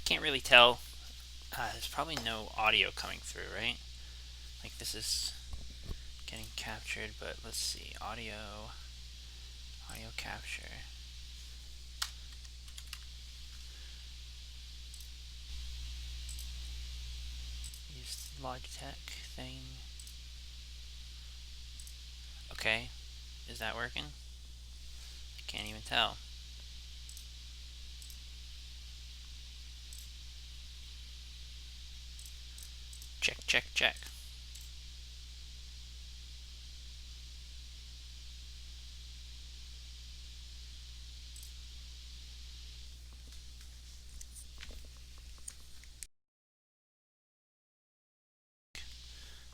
Can't really tell. There's probably no audio coming through, right? Like this is getting captured, but let's see. Audio capture. Use Logitech thing. Okay, is that working? I can't even tell. Check, check, check.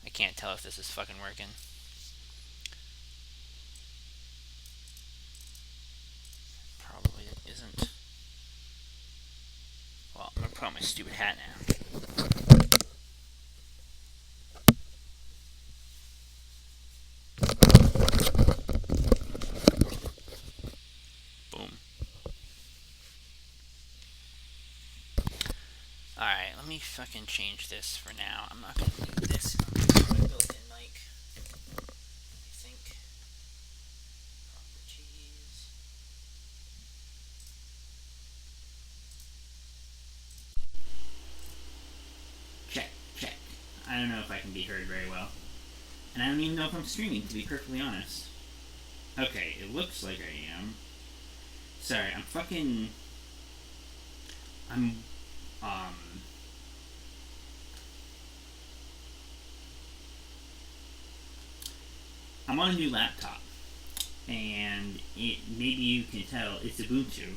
I can't tell if this is fucking working. Probably it isn't. Well, I'm gonna put on my stupid hat now. Boom. Alright, let me fucking change this for now. I'm not gonna need this. I'm gonna use my built-in mic. I think. Properties. Check, check. I don't know if I can be heard very well. And I don't even know if I'm streaming, to be perfectly honest. Okay, it looks like I am. Sorry, I'm, um... I'm on a new laptop. And maybe you can tell, it's Ubuntu.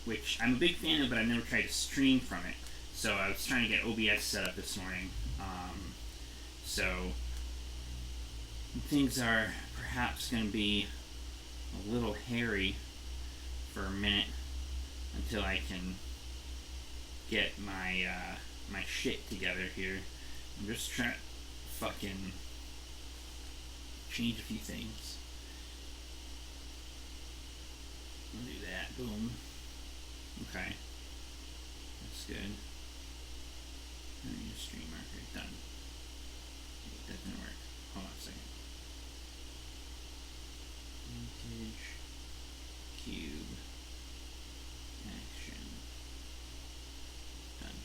Which I'm a big fan of, but I've never tried to stream from it. So I was trying to get OBS set up this morning. So things are perhaps going to be a little hairy for a minute until I can get my shit together here. I'm just trying to fucking change a few things. I'll do that. Boom. Okay. That's good. I need a stream marker. Done. That didn't work. Hold on a second. Vintage. Cube. Action. Done.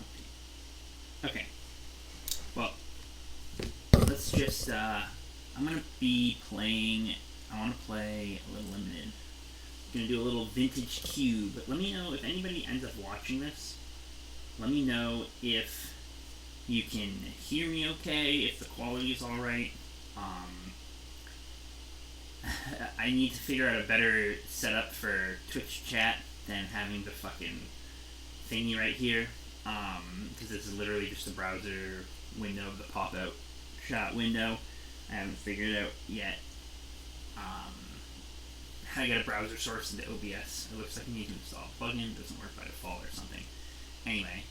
Update. Okay. Well, let's just, I'm gonna be playing, I wanna play a little limited. I'm gonna do a little vintage cube. Let me know if anybody ends up watching this. Let me know if you can hear me okay, if the quality is alright. I need to figure out a better setup for Twitch chat than having the fucking thingy right here. Because this is literally just a browser window of the pop-out chat window. I haven't figured it out yet. How to get a browser source into OBS. It looks like you need to install a plugin. It doesn't work by default or something. Anyway,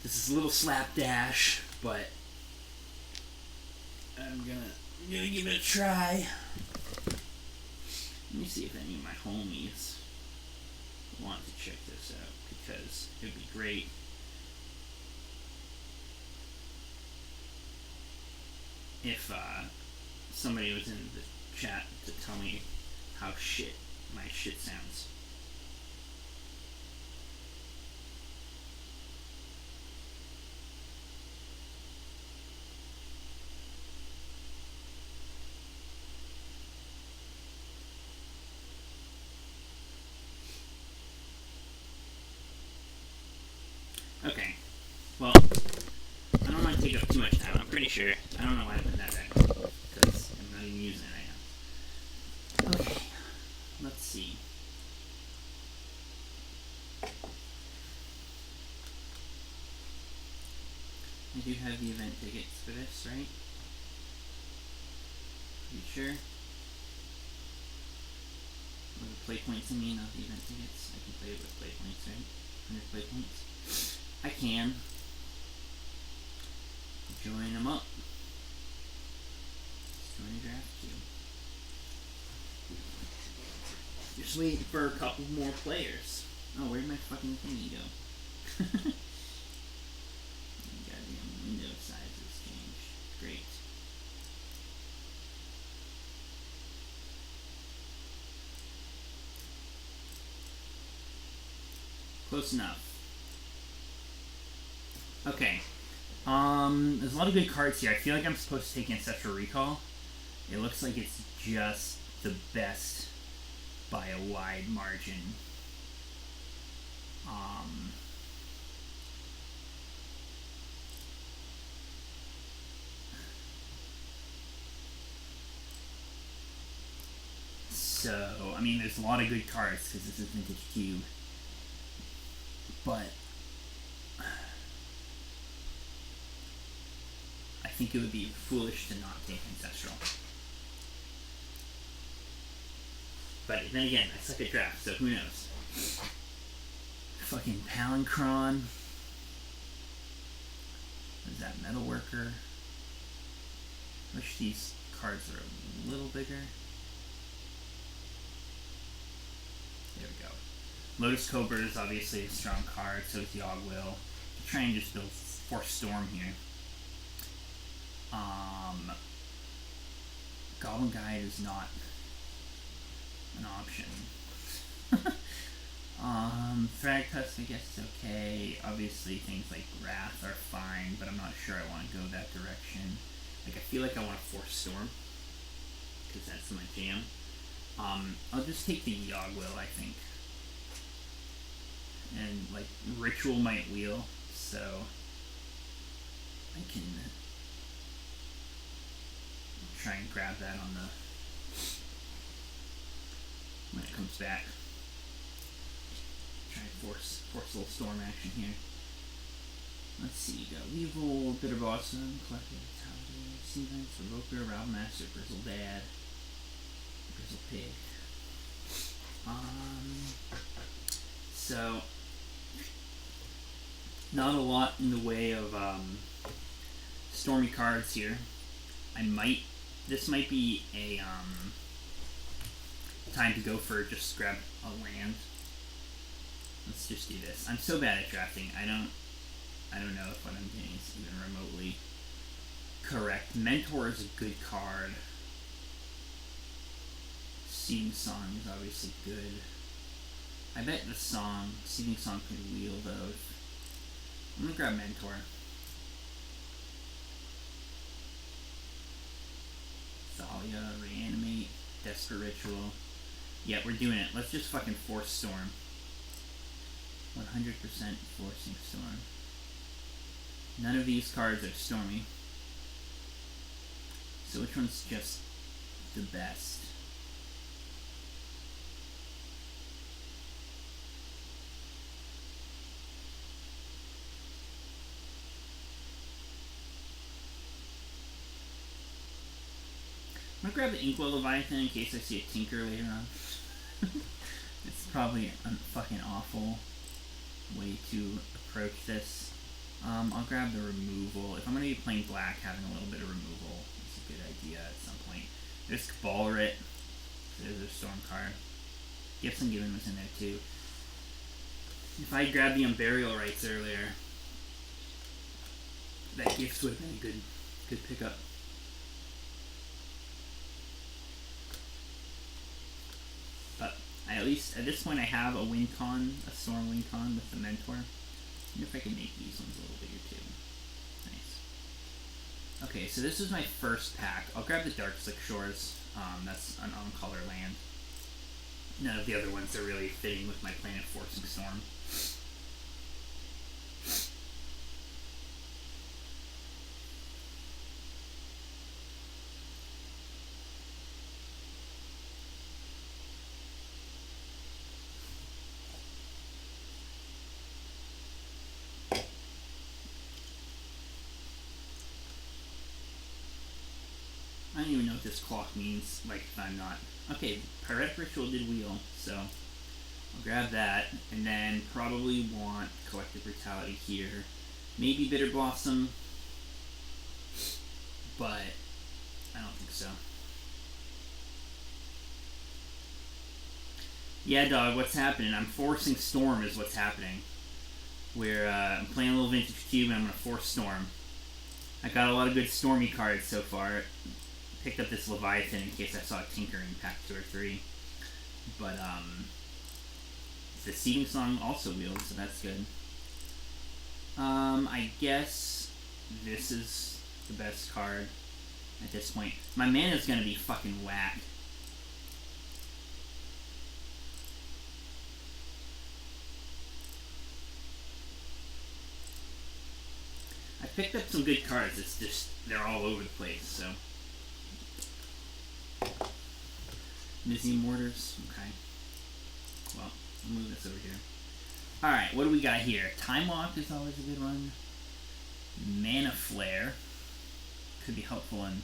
this is a little slapdash, but I'm gonna give it a try. Let me see if any of my homies want to check this out, because it would be great if somebody was in the chat to tell me how my shit sounds. Okay, well, I don't want to take up too much time. I'm pretty sure. I don't know why I put that back, because I'm not even using it right now. Okay, let's see. I do have the event tickets for this, right? Pretty sure. Or the play points, I mean, not the event tickets. I can play it with play points, right? 100 play points. I can. Join them up. Join a draft queue. Just waiting for a couple more players. Oh, where'd my fucking thingy go? Goddamn window sizes changed. Great. Close enough. Okay. There's a lot of good cards here. I feel like I'm supposed to take Ancestral Recall. It looks like it's just the best by a wide margin. So, I mean, there's a lot of good cards because this is Vintage Cube. But I think it would be foolish to not take Ancestral. But then again, I suck at draft, so who knows? Fucking Palancron. What is that? Metalworker. I wish these cards are a little bigger. There we go. Lotus Cobra is obviously a strong card, so is Yogg-Will. Try and just build Force Storm here. Goblin Guide is not an option. Thragtusk, I guess, is okay. Obviously, things like Wrath are fine, but I'm not sure I want to go that direction. Like, I feel like I want to Force Storm, because that's my jam. I'll just take the Yogg-Will, I think. And, like, Ritual might wheel, so I can try and grab that on the when it comes back. Try and force a little storm action here. Let's see, you got Weevil, Bitter Blossom, Collective Vitality, Seavents, Revoker, Rattmaster, Grizzle Dad, Grizzle Pig. So not a lot in the way of stormy cards here. This might be a time to go for just grab a land. Let's just do this. I'm so bad at drafting. I don't know if what I'm doing is even remotely correct. Mentor is a good card. Seeding Song is obviously good. I bet the Seeding Song could wheel those. I'm gonna grab Mentor. Thalia, Reanimate, Desperate Ritual. Yeah, we're doing it. Let's just fucking Force Storm. 100% Forcing Storm. None of these cards are stormy. So which one's just the best? I'm gonna grab the Inkwell Leviathan in case I see a Tinker later on. It's probably a fucking awful way to approach this. I'll grab the removal. If I'm gonna be playing black, having a little bit of removal is a good idea at some point. There's Cabalrit. There's a Storm card. Gifts Ungiven was in there too. If I grabbed the Unburial Rites earlier, that Gifts would have been a good pickup. At least at this point I have a Storm Wincon with the Mentor. I wonder if I can make these ones a little bigger too. Nice. Okay, so this is my first pack. I'll grab the Darkslick Shores. That's an on-color land. None of the other ones are really fitting with my Planet Forcing Storm. I don't even know what this clock means, like, if I'm not... Okay, Pyretic Ritual did wheel, so I'll grab that, and then probably want Collective Brutality here. Maybe Bitter Blossom, but I don't think so. Yeah, dog, what's happening? I'm forcing Storm is what's happening. I'm playing a little Vintage Cube and I'm going to force Storm. I got a lot of good Stormy cards so far. Picked up this Leviathan in case I saw a Tinker in pack 2 or 3. But, the Seeding Song also wheeled, so that's good. I guess this is the best card at this point. My mana's gonna be fucking whack. I picked up some good cards, it's just, they're all over the place, so. Mizzy Mortars, okay. Well, I'll move this over here. Alright, what do we got here? Time Walk is always a good one. Mana Flare could be helpful in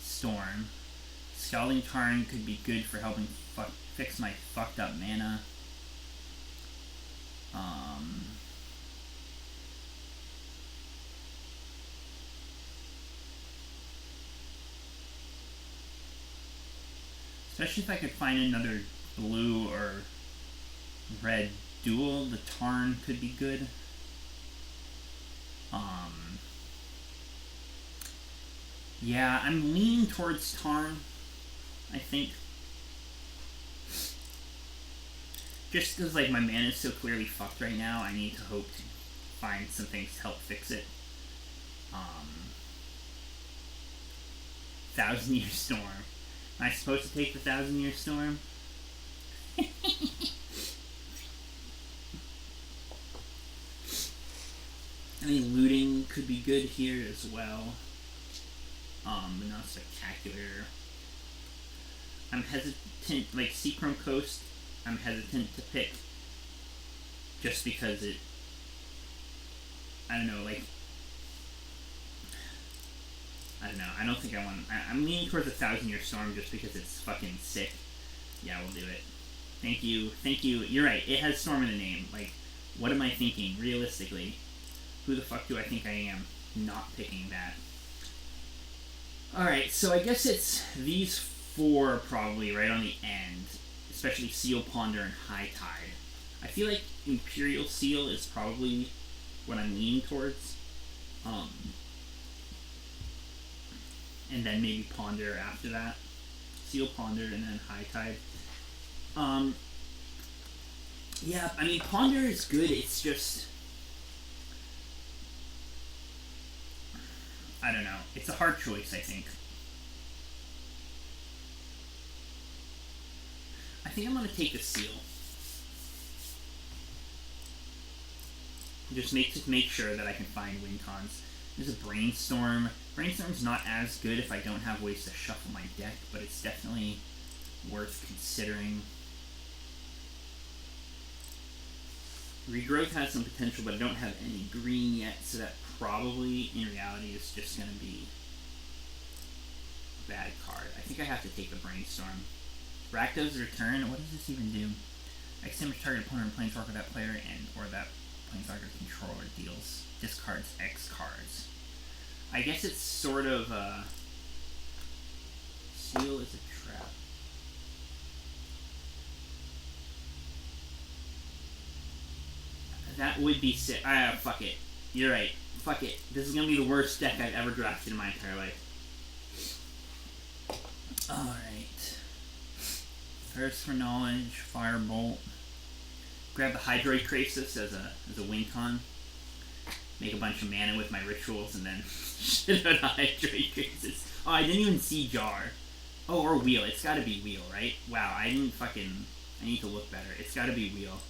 Storm. Scalding Tarn could be good for helping fix my fucked up mana. Especially if I could find another blue or red dual, the Tarn could be good. Yeah, I'm leaning towards Tarn, I think. Just because, like, my mana is so clearly fucked right now, I need to hope to find some things to help fix it. 1,000 Year Storm. Am I supposed to take the 1,000 Year Storm? I mean, looting could be good here as well. But not spectacular. I'm hesitant, like Seachrome Coast, I'm hesitant to pick just because I don't know, like, I don't know, I don't think I want, I'm leaning towards 1,000 Year Storm just because it's fucking sick. Yeah, we'll do it. Thank you, you're right, it has Storm in the name, like, what am I thinking, realistically? Who the fuck do I think I am not picking that? Alright, so I guess it's these 4 probably right on the end, especially Seal Ponder and High Tide. I feel like Imperial Seal is probably what I'm leaning towards. And then maybe Ponder after that. Seal, Ponder, and then High Tide. Yeah, I mean, Ponder is good, it's just, I don't know. It's a hard choice, I think. I think I'm going to take the Seal. Just make sure that I can find win cons. There's a Brainstorm. Brainstorm's not as good if I don't have ways to shuffle my deck, but it's definitely worth considering. Regrowth has some potential, but I don't have any green yet, so that probably, in reality, is just going to be a bad card. I think I have to take the Brainstorm. Rakdos Return, what does this even do? Extinguish target opponent and planeswalker that player or that planeswalker controller deals. Discards X cards. I guess it's sort of Seal is a trap. That would be sick. Fuck it. You're right. Fuck it. This is gonna be the worst deck I've ever drafted in my entire life. Alright. Thirst for Knowledge, Firebolt. Grab the Hydroid Krasis as a win con. Make a bunch of mana with my rituals and then shit out Hydroid Krasis. Oh, I didn't even see Jar. Oh, or Wheel. It's gotta be Wheel, right? Wow, I need to look better. It's gotta be Wheel.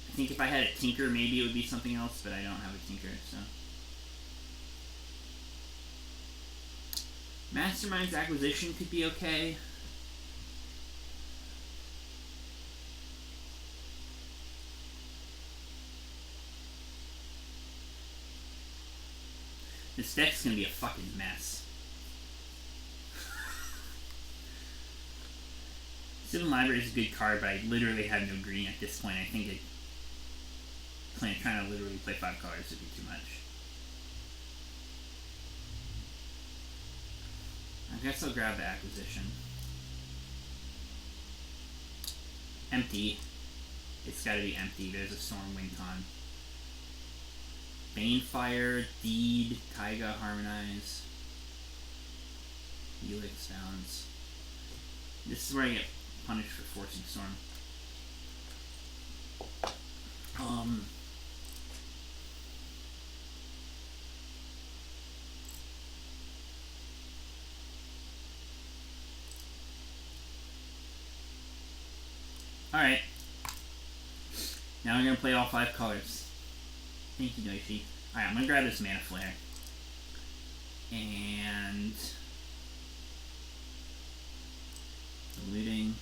I think if I had a Tinker, maybe it would be something else, but I don't have a Tinker, so. Mastermind's Acquisition could be okay. This deck's gonna be a fucking mess. Sylvan Library is a good card, but I literally have no green at this point. I think trying to literally play 5 colors would be too much. I guess I'll grab the Acquisition. Empty. It's gotta be empty. There's a Storm Wind Con. Banefire, Deed, Taiga, Harmonize. Helix, Balance. This is where I get punished for forcing Storm. Alright. Now we're gonna play all 5 colors. Thank you, Doishi. Alright, I'm gonna grab this Mana Flare. And... Diluting.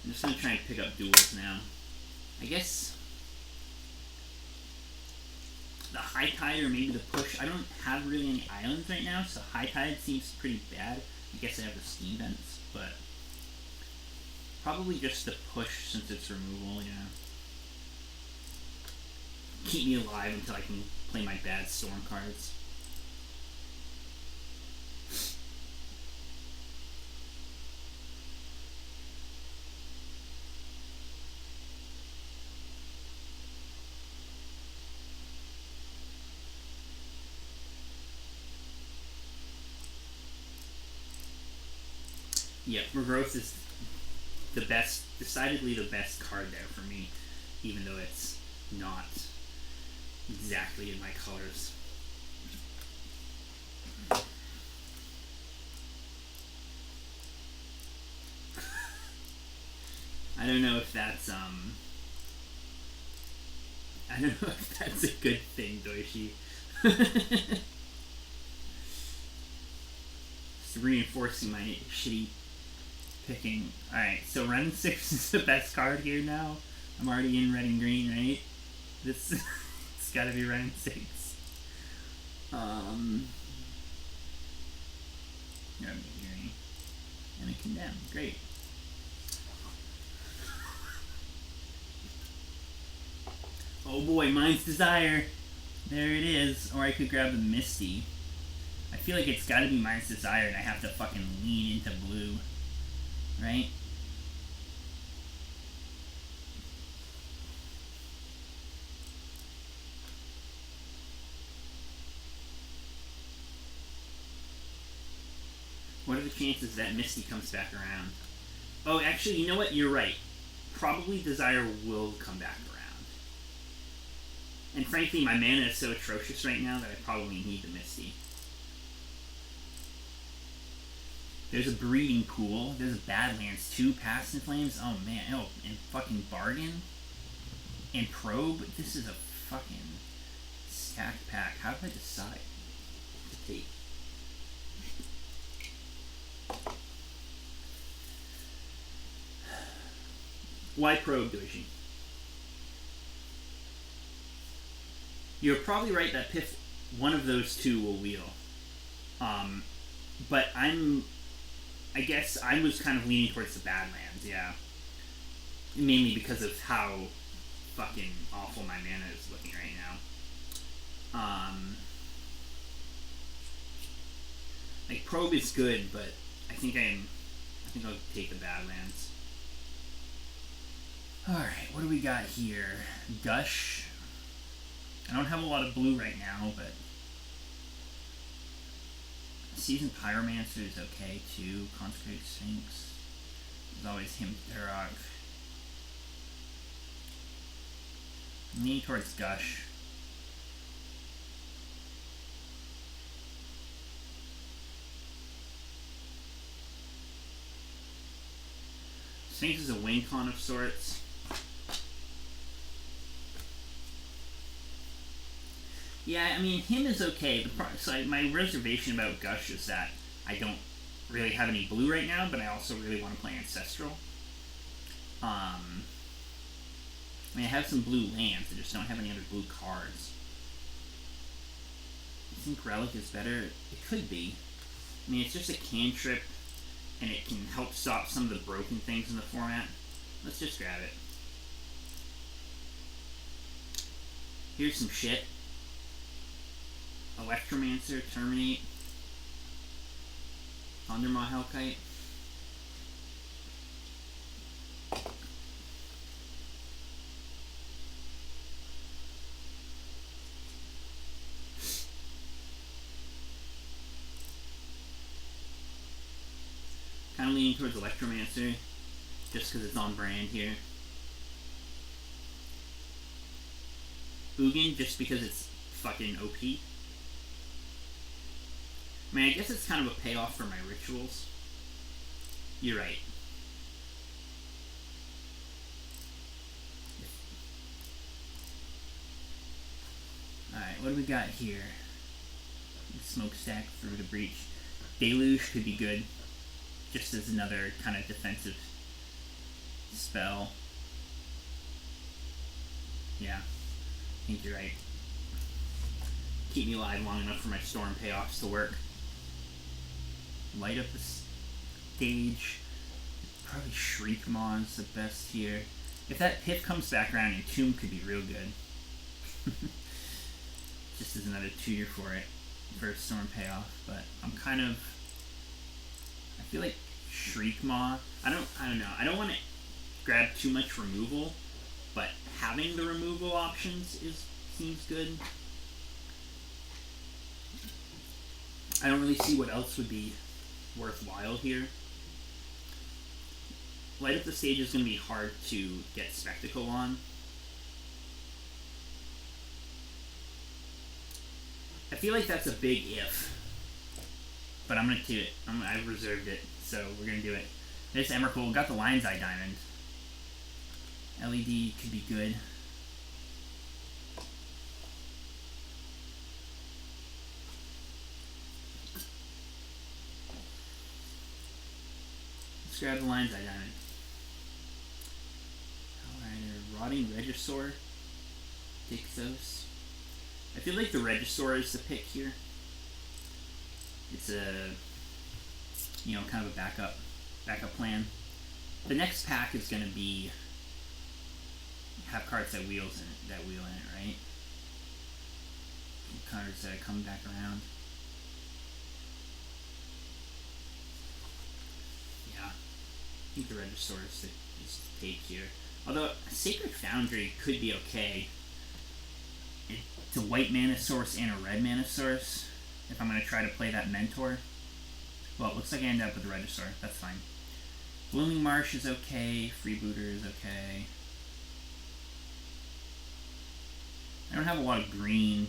I'm just gonna try and pick up duels now. I guess... the High Tide or maybe the Push. I don't have really any islands right now, so High Tide seems pretty bad. I guess I have the Steam Vents, but probably just the Push since it's removal, yeah. Keep me alive until I can play my bad Storm cards. Yeah, Regrowth is the best, decidedly the best card there for me, even though it's not exactly in my colors. I don't know if that's, I don't know if that's a good thing, Doishi. It's reinforcing my shitty picking. Alright, so Ren 6 is the best card here now. I'm already in red and green, right? This it's gotta be Ren 6. And a Condemn. Great. Oh boy, Mind's Desire. There it is. Or I could grab the Misty. I feel like it's gotta be Mind's Desire and I have to fucking lean into blue. Right? What are the chances that Misty comes back around? Oh, actually, you know what? You're right. Probably Desire will come back around. And frankly, my mana is so atrocious right now that I probably need the Misty. There's a Breeding Pool. There's a Badlands 2, Past in Flames. Oh man, oh, and fucking Bargain. And Probe. This is a fucking stacked pack. How do I decide to take? Why Probe, Doishi? You're probably right that Piff, one of those two will wheel. But I guess I was kind of leaning towards the Badlands, yeah. Mainly because of how fucking awful my mana is looking right now. Like, Probe is good, but I think I'll take the Badlands. Alright, what do we got here? Gush. I don't have a lot of blue right now, but Seasoned Pyromancer is okay too. Consecrated Sphinx. There's always him, Turok. I'm leaning towards Gush. Sphinx is a win con of sorts. Yeah, I mean, him is okay. So my reservation about Gush is that I don't really have any blue right now, but I also really want to play Ancestral. I mean, I have some blue lands, I just don't have any other blue cards. I think Relic is better. It could be. I mean, it's just a cantrip, and it can help stop some of the broken things in the format. Let's just grab it. Here's some shit. Electromancer, Terminate, Thundermaw, Hellkite. Kind of leaning towards Electromancer, just because it's on brand here. Ugin, just because it's fucking OP. I mean, I guess it's kind of a payoff for my rituals. You're right. Alright, what do we got here? Smokestack, Through the Breach. Deluge could be good, just as another kind of defensive spell. Yeah, I think you're right. Keep me alive long enough for my storm payoffs to work. Light up the stage. Probably Shriekmaw is the best here. If that Piff comes back around, Entomb could be real good. Just as another tutor for it, for a storm payoff. But I'm kind of... I feel like Shriekmaw... I don't know. I don't want to grab too much removal, but having the removal options seems good. I don't really see what else would be worthwhile here. Light up the stage is going to be hard to get Spectacle on. I feel like that's a big if, but I'm going to do it. I've reserved it, so we're going to do it. There's Emrakul. Got the Lion's Eye Diamond. LED could be good. Let's grab the Lion's Eye Diamond. Alright, Rotting Regisaur. Dixos. I feel like the Regisaur is the pick here. It's a, kind of a backup plan. The next pack is going to be have cards that wheel in it, right? Cards that come back around. Yeah, I think the Regisaur is the take here. Although Sacred Foundry could be okay. It's a white mana source and a red mana source. If I'm going to try to play that Mentor. Well, it looks like I end up with the Regisaur. That's fine. Blooming Marsh is okay. Freebooter is okay. I don't have a lot of green.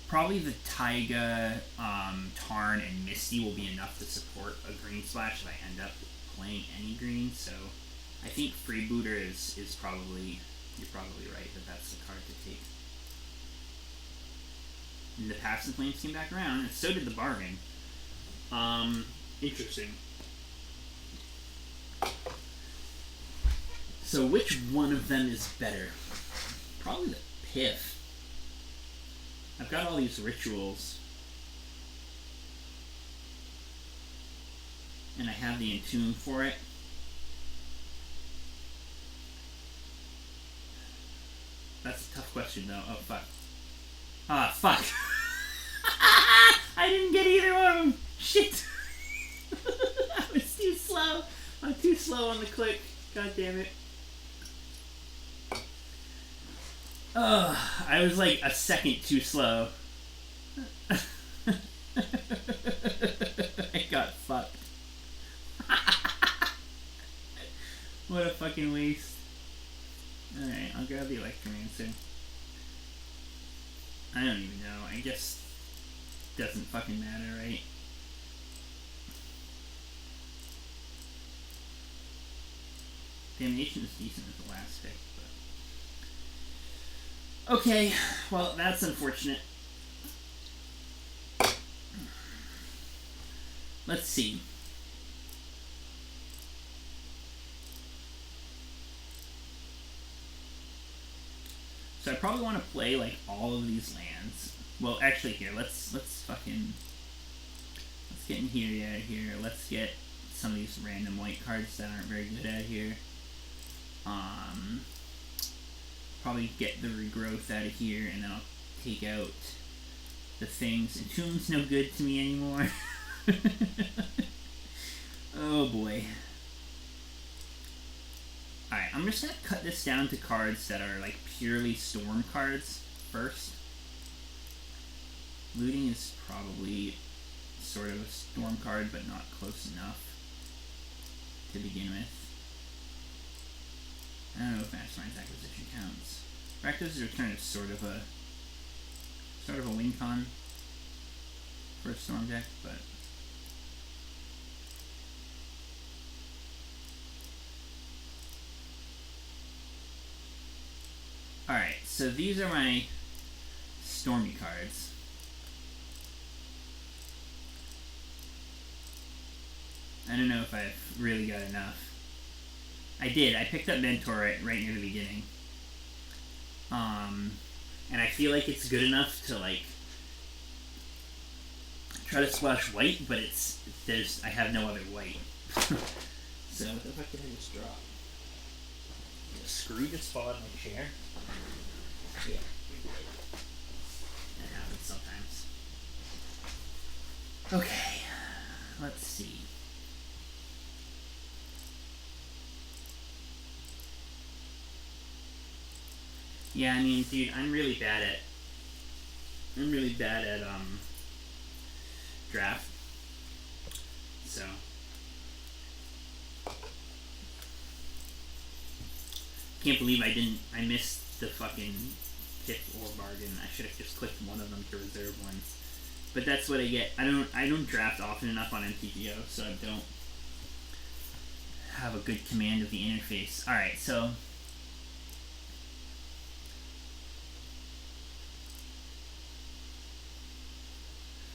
Probably the Taiga, Tarn, and Misty will be enough to support a green splash if I end up playing any green, so I think Freebooter is probably, you're probably right that that's the card to take. And the Paths and Flames came back around, and so did the Bargain. Interesting. So which one of them is better? Probably the Piff. I've got all these rituals. And I have the Entomb for it. That's a tough question though. Oh fuck. Ah, fuck. I didn't get either one of them. Shit. I was too slow. I'm too slow on the click. God damn it. I was like a second too slow. I got fucked. What a fucking waste. Alright, I'll grab the Electromancer. I don't even know. I guess it doesn't fucking matter, right? Damnation is decent as the last pick, but... Okay, well, that's unfortunate. Let's see. So I probably want to play like all of these lands. Well, actually, here let's get in here. Let's get some of these random white cards that aren't very good out here. Probably get the regrowth out of here, and then I'll take out the things. Entomb's no good to me anymore. Oh boy. Alright, I'm just gonna cut this down to cards that are like purely storm cards first. Looting is probably sort of a storm card, but not close enough to begin with. I don't know if Mastermind's Acquisition counts. Rakdos' Return is sort of a win con for a storm deck, but alright, so these are my Stormy cards. I don't know if I've really got enough. I did. I picked up Mentor right near the beginning. And I feel like it's good enough to like try to splash white, but I have no other white. So what the fuck did I just drop? A screw just fall out of my chair? Yeah. That happens sometimes. Okay. Let's see. Yeah, I mean, dude, I'm really bad at draft. So can't believe I missed the fucking tip or bargain. I should have just clicked one of them to reserve ones. But that's what I get. I don't draft often enough on MTGO, so I don't have a good command of the interface. Alright, so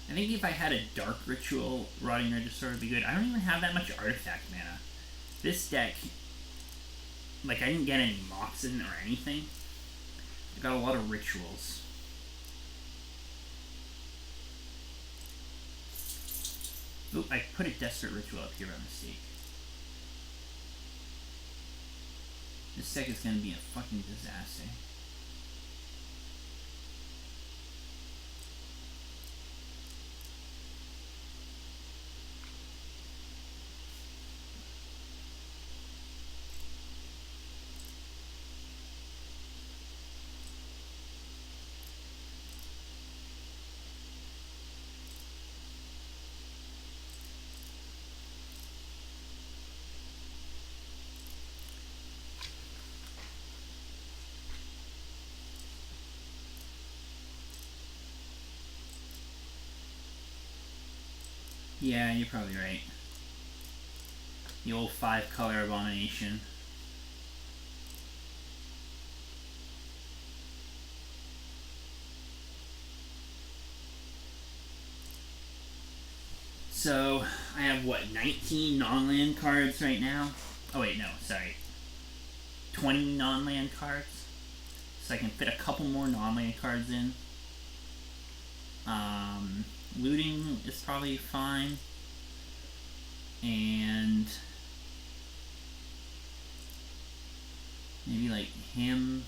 I think if I had a Dark Ritual Rotting Regisaur would be good. I don't even have that much artifact mana. This deck, like, I didn't get any Moxen or anything. I got a lot of rituals. Oop, I put a Desperate Ritual up here by mistake. This deck is gonna be a fucking disaster. Yeah, you're probably right. The old 5-color Abomination. So, I have, what, 19 non-land cards right now? Oh wait, no, sorry. 20 non-land cards. So I can fit a couple more non-land cards in. Looting is probably fine. And maybe like him,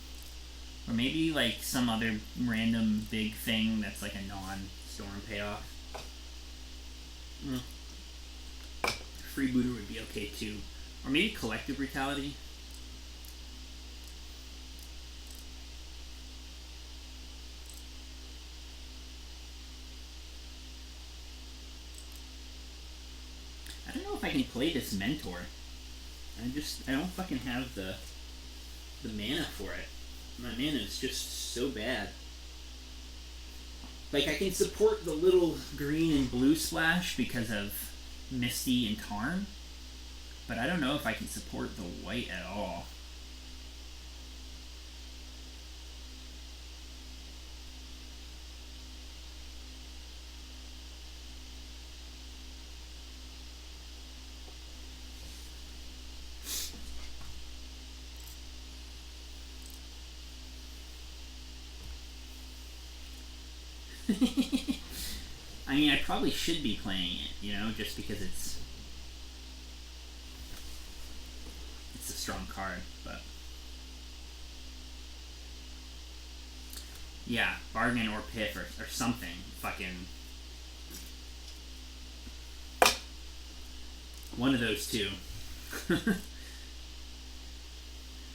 or maybe like some other random big thing that's like a non-storm payoff. Freebooter would be okay too. Or maybe Collective Brutality. I don't know if I can play this Mentor. I don't fucking have the mana for it. My mana is just so bad. Like, I can support the little green and blue splash because of Misty and Tarn, but I don't know if I can support the white at all. I mean, I probably should be playing it, you know, just because it's a strong card, but Yeah, bargain or piff or something. Fucking one of those two.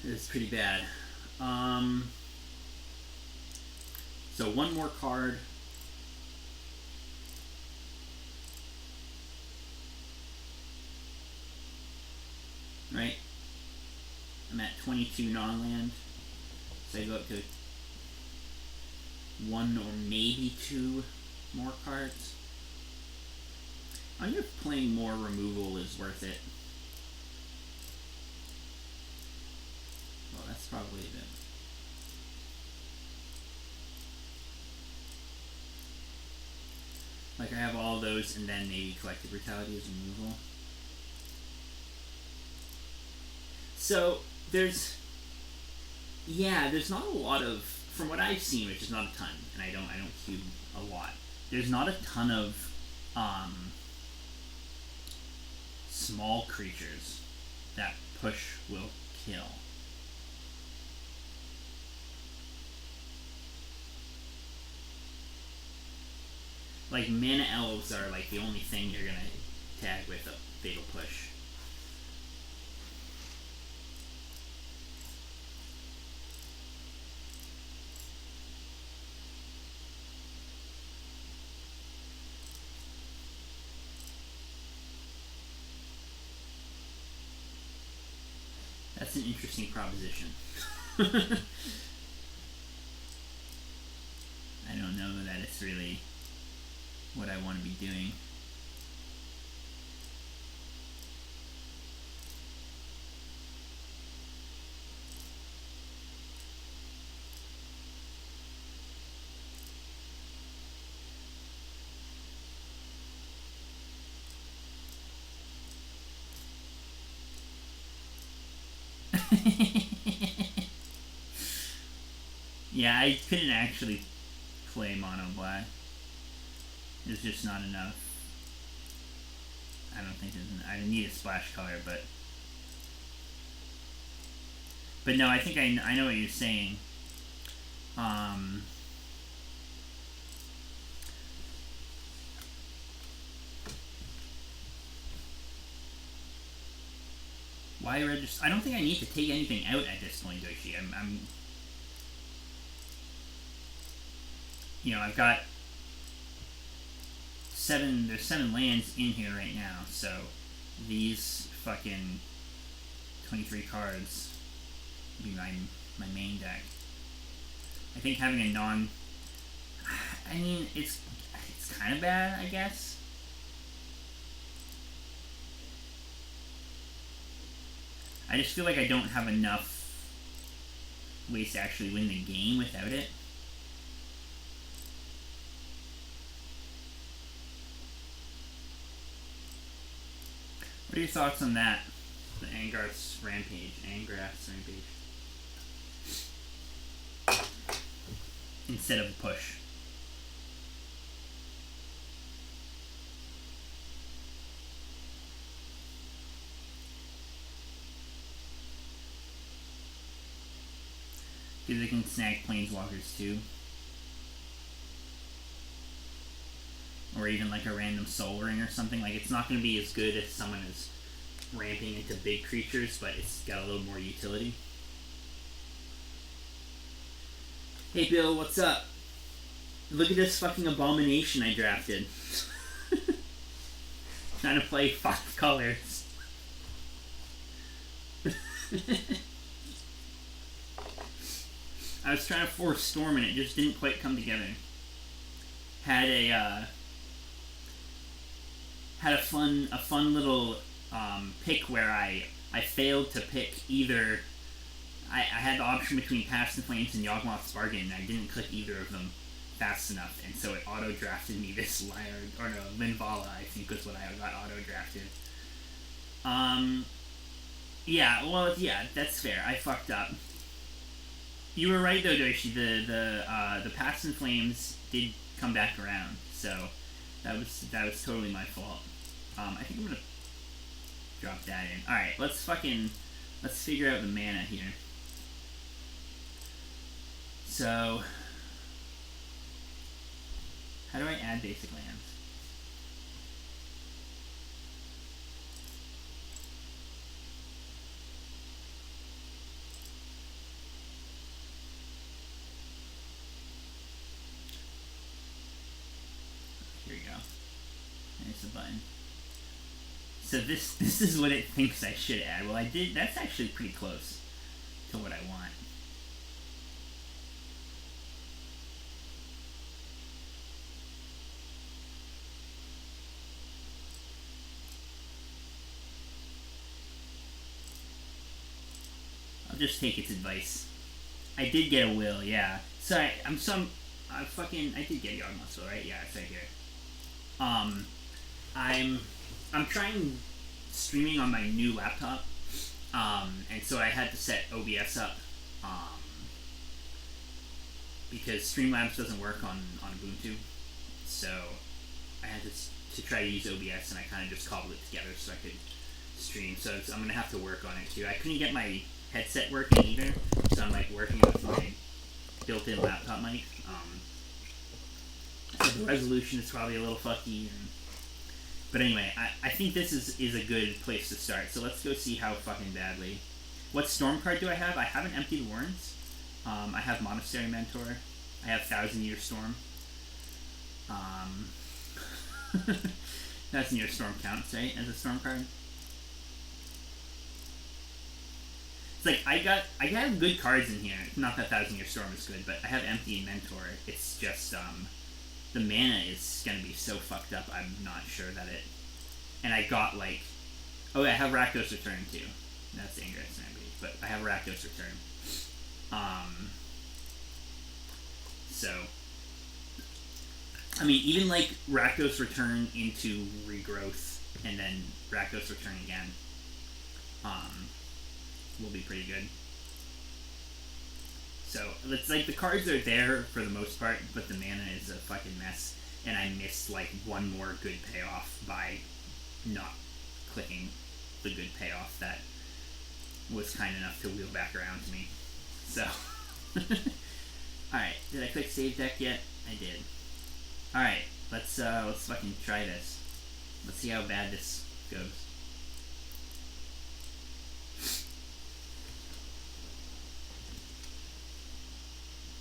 It's pretty bad. So one more card. Right? I'm at 22 non-land. So I go up to one or maybe two more cards. I wonder if playing more removal is worth it. Well, that's probably it. Like, I have all those and then maybe Collective Brutality as removal. So, there's not a lot of, from what I've seen, which is not a ton, and I don't cube a lot, there's not a ton of, small creatures that push will kill. Like, mana elves are like the only thing you're gonna tag with a fatal push. That's an interesting proposition. I don't know that it's really what I want to be doing. Yeah, I couldn't actually play mono black. There's just not enough. I don't think I need a splash color, but no, I think I know what you're saying. Why register? I don't think I need to take anything out at this point, Doshi. I'm you know, I've got there's 7 lands in here right now, so these fucking 23 cards would be my main deck. I think having a I mean, it's kind of bad, I guess. I just feel like I don't have enough ways to actually win the game without it. What are your thoughts on that? The Angrath's Rampage. Instead of a push. Because they can snag Planeswalkers too. Or even like a random Soul Ring or something. Like, it's not going to be as good as someone is ramping into big creatures, but it's got a little more utility. Hey Bill, what's up? Look at this fucking abomination I drafted. Trying to play 5 colors. I was trying to force Storm and it just didn't quite come together. Had a fun little pick where I failed to pick either. I had the option between Past and Flames and Yawgmoth's Bargain, and I didn't click either of them fast enough, and so it auto-drafted me this Linvala, I think was what I got auto-drafted. Yeah, that's fair. I fucked up. You were right though, Doshi. The Past and Flames did come back around, so that was totally my fault. I think I'm gonna drop that in. All right, let's figure out the mana here. So add basic lands. Here we go. There's the button. So this is what it thinks I should add. Well, I did. That's actually pretty close to what I want. I'll just take its advice. I did get a will, yeah. Sorry, I did get Yawgmoth's will, right? Yeah, it's right here. I'm trying streaming on my new laptop, and so I had to set OBS up, because Streamlabs doesn't work on Ubuntu, so I had to try to use OBS, and I kind of just cobbled it together so I could stream. So I'm gonna have to work on it too. I couldn't get my headset working either, so I'm like working with my built-in laptop mic. So the resolution is probably a little fucky, but anyway, I think this is a good place to start. So let's go see how fucking badly. What storm card do I have? I haven't emptied Warrens. I have Monastery Mentor. I have Thousand Year Storm. Thousand Year Storm counts, right, as a storm card? It's like I have good cards in here. Not that Thousand Year Storm is good, but I have Empty and Mentor. It's just the mana is gonna be so fucked up. I'm not sure that it. And I got like, oh, I have Rakdos Return too. That's Ingress, I believe, but I have Rakdos Return. So, I mean, even like Rakdos Return into Regrowth and then Rakdos Return again, will be pretty good. So, it's like the cards are there for the most part, but the mana is a fucking mess, and I missed like one more good payoff by not clicking the good payoff that was kind enough to wheel back around to me. So, alright, did I click save deck yet? I did. Alright, let's fucking try this. Let's see how bad this goes.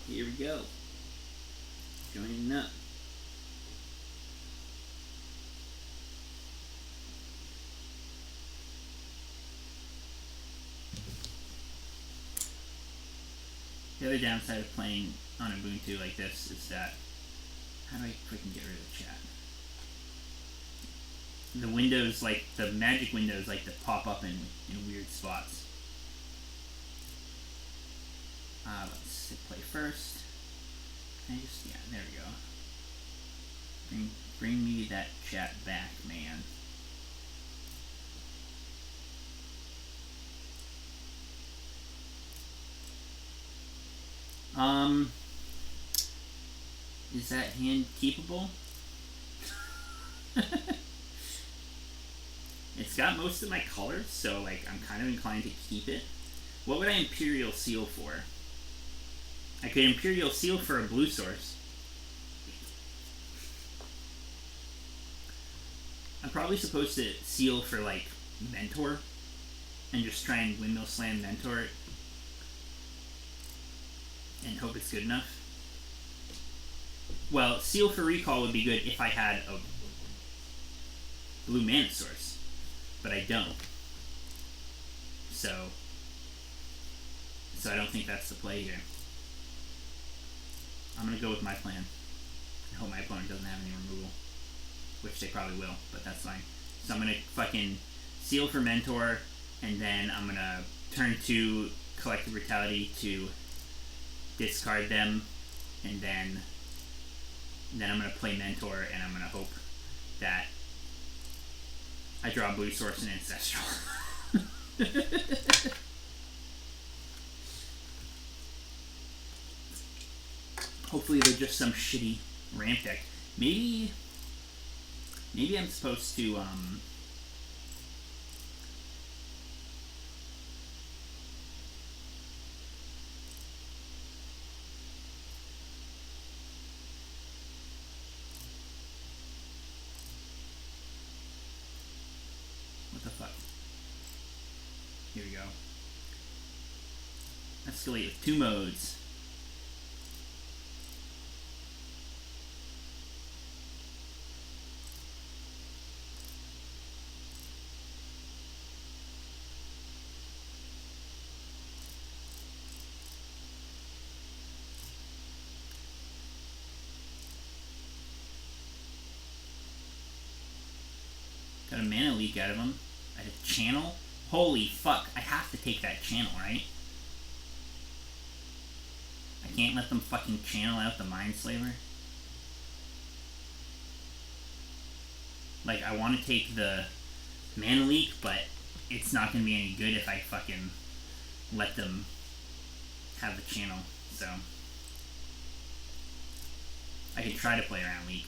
Here we go. Joining up. The other downside of playing on Ubuntu like this is that, how do I quickly get rid of the chat? The windows, like the magic windows, like to pop up in weird spots. Let's hit play first. Can I just, yeah, there we go. Bring me that chat back, man. Is that hand keepable? It's got most of my colors, so like I'm kind of inclined to keep it. What would I Imperial Seal for? I could Imperial Seal for a blue source. I'm probably supposed to seal for like Mentor and just try and Windmill Slam Mentor it and hope it's good enough. Well, seal for recall would be good if I had a blue mana source, but I don't. So I don't think that's the play here. I'm gonna go with my plan. I hope my opponent doesn't have any removal, which they probably will, but that's fine. So I'm gonna fucking seal for Mentor, and then I'm gonna turn to Collective Brutality to discard them, and then I'm gonna play Mentor, and I'm gonna hope that I draw a blue source and Ancestral. Hopefully they're just some shitty ramp deck. Maybe I'm supposed to escalate with 2 modes. Got a mana leak out of him. I had a channel. Holy fuck, I have to take that channel, right? I can't let them fucking channel out the Mindslaver. Like, I want to take the mana leak, but it's not going to be any good if I fucking let them have the channel, so I could try to play around leak.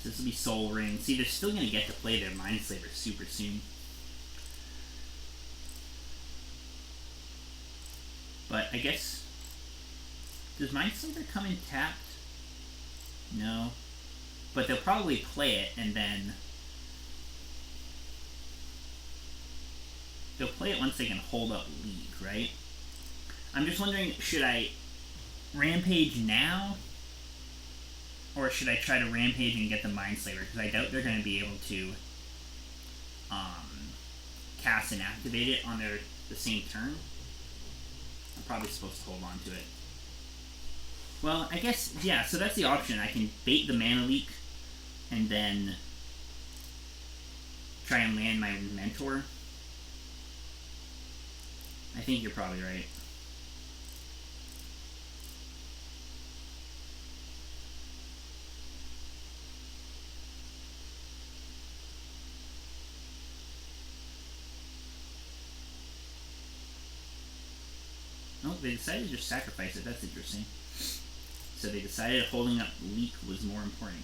So this will be Soul Ring. See, they're still going to get to play their Mindslaver super soon. But I guess... Does Mindslaver come in tapped? No. But they'll probably play it and then... They'll play it once they can hold up League, right? I'm just wondering, should I Rampage now? Or should I try to Rampage and get the Mindslaver? Because I doubt they're going to be able to cast and activate it on the same turn. I'm probably supposed to hold on to it. Well, I guess, yeah, so that's the option. I can bait the mana leak and then try and land my Mentor. I think you're probably right. Oh, they decided to just sacrifice it. That's interesting. So they decided holding up Leak was more important.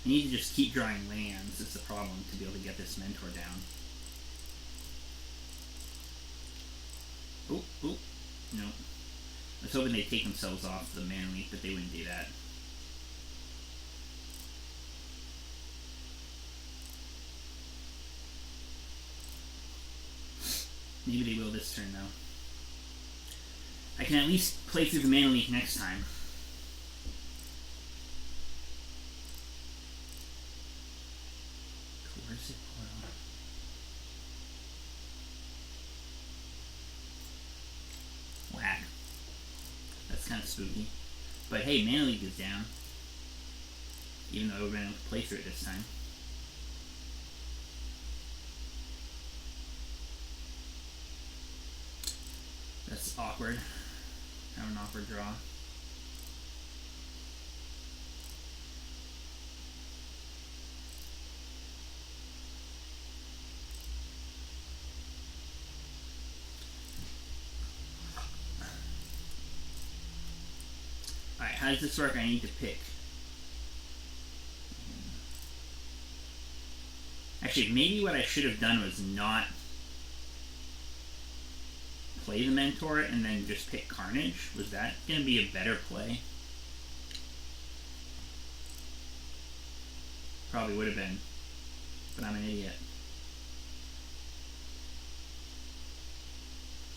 I need to just keep drawing lands is the problem to be able to get this Mentor down. Oh, oh, no. I was hoping they'd take themselves off the mana leak, but they wouldn't do that. Maybe they will this turn, though. I can at least play through the mana leak next time. Coercive Coil. Whack. That's kind of spooky. But hey, mana leak is down. Even though we're going to play through it this time. That's awkward. Have an awkward draw. Alright, how does this work? I need to pick. Actually, maybe what I should have done was not play the Mentor and then just pick Carnage. Was that going to be a better play? Probably would have been, but I'm an idiot.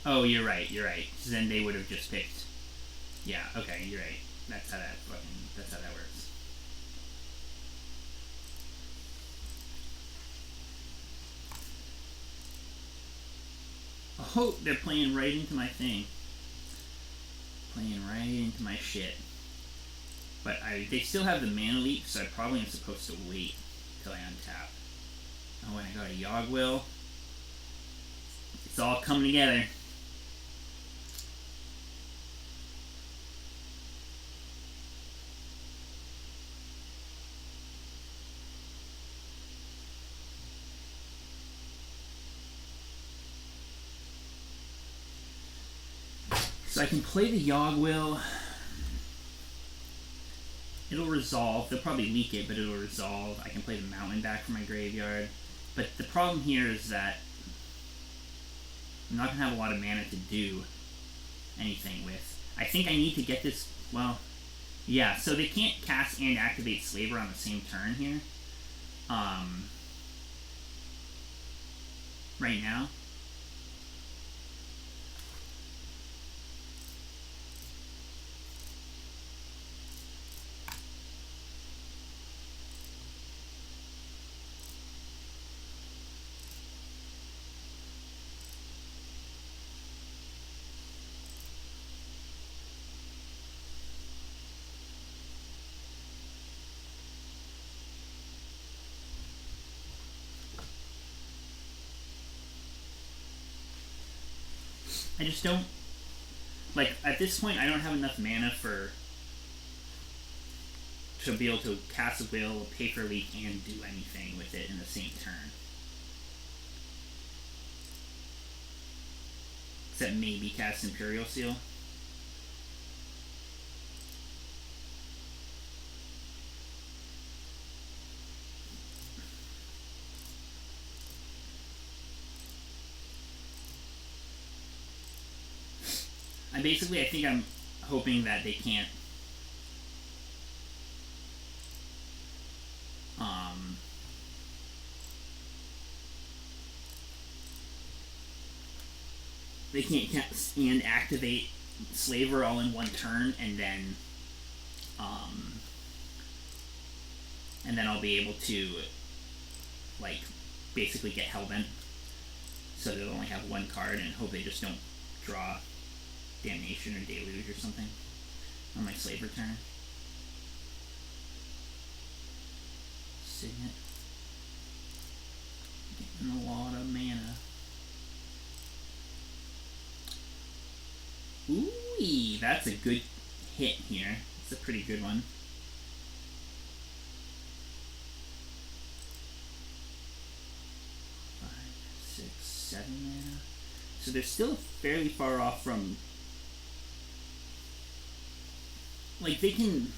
Oh, you're right, you're right. Then they would have just picked. Yeah, okay, you're right. That's how that works. Oh, they're playing right into my thing. Playing right into my shit. But they still have the mana leak, so I probably am supposed to wait until I untap. Oh, and I got a Yogg-Will. It's all coming together. So I can play the Yogg-Will. It'll resolve. They'll probably leak it, but it'll resolve. I can play the Mountain back from my graveyard. But the problem here is that I'm not going to have a lot of mana to do anything with. I think I need to get this, well, yeah, so they can't cast and activate Slaver on the same turn here. Right now. I just don't, like, at this point I don't have enough mana to be able to cast a Will, pay for a leak, and do anything with it in the same turn. Except maybe cast Imperial Seal. I think I'm hoping that they can't cast and activate Slaver all in one turn, and then I'll be able to, like, basically get Hellbent, so they'll only have one card, and hope they just don't draw Damnation or Deluge or something on my Slaver turn. Signet. Getting a lot of mana. Ooh, that's a good hit here. It's a pretty good one. Mana. So they're still fairly far off from, like, they can,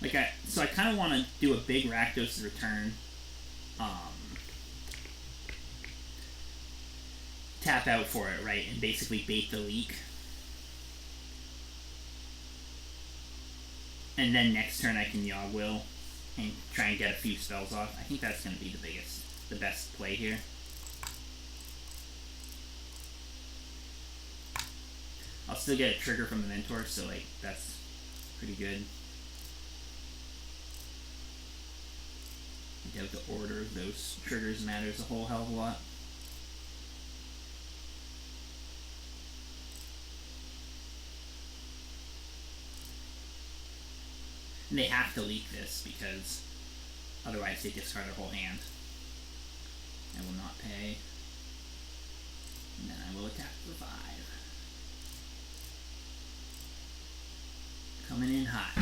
like, I kind of want to do a big Rakdos return, tap out for it, right, and basically bait the leak. And then next turn I can Yawg Will and try and get a few spells off. I think that's going to be the best play here. I'll still get a trigger from the Mentor, so, like, that's pretty good. I doubt the order of those triggers matters a whole hell of a lot. And they have to leak this because otherwise they discard their whole hand. I will not pay. And then I will attack for 5. Coming in hot.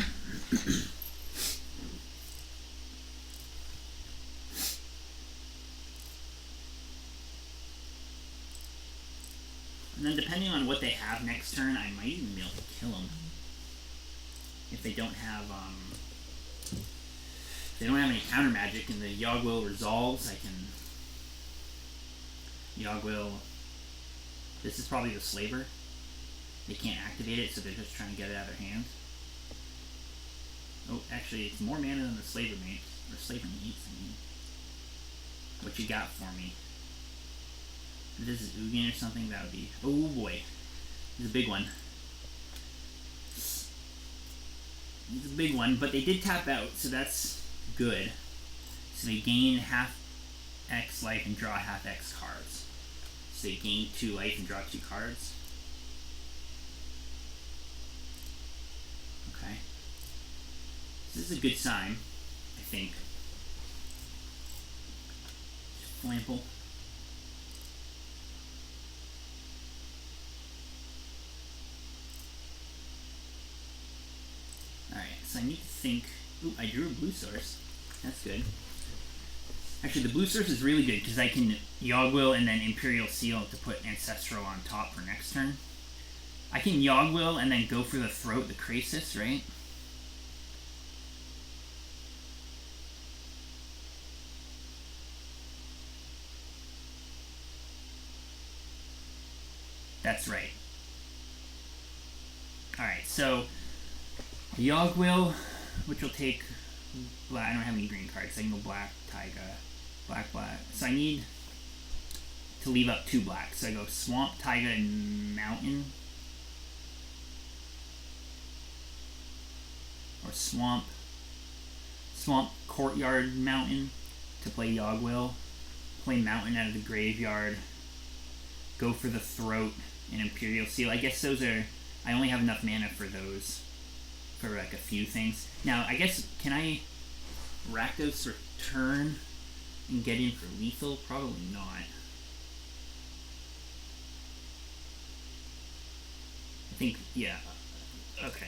And then depending on what they have next turn, I might even be able to kill them. If they don't have, any counter magic and the Yawg Will resolves, I can Yawg Will. This is probably the Slaver. They can't activate it, so they're just trying to get it out of their hand. Oh, actually, it's more mana than the Slaver makes, or Slaver needs, I mean. What you got for me? If this is Ugin or something, that would be, oh boy. This is a big one. It's a big one, but they did tap out, so that's good. So they gain half X life and draw half X cards. So they gain 2 life and draw 2 cards. Okay. So this is a good sign, I think. Flample. Alright, so I need to think. Ooh, I drew a blue source. That's good. Actually, the blue source is really good because I can Yawg Will and then Imperial Seal to put Ancestral on top for next turn. I can Yawg Will and then go for the Throat, the Krasis, right? That's right. Alright, so Yogg-Will, which will take black. I don't have any green cards. I can go black, Taiga, black, black. So I need to leave up 2 blacks. So I go Swamp, Taiga, and Mountain. Or Swamp, Courtyard, Mountain to play Yogg-Will. Play Mountain out of the graveyard. Go for the Throat and Imperial Seal. I guess those are... I only have enough mana for those. For like a few things. Now, I guess, can I Rakdos Return and get in for lethal? Probably not. I think, yeah. Okay.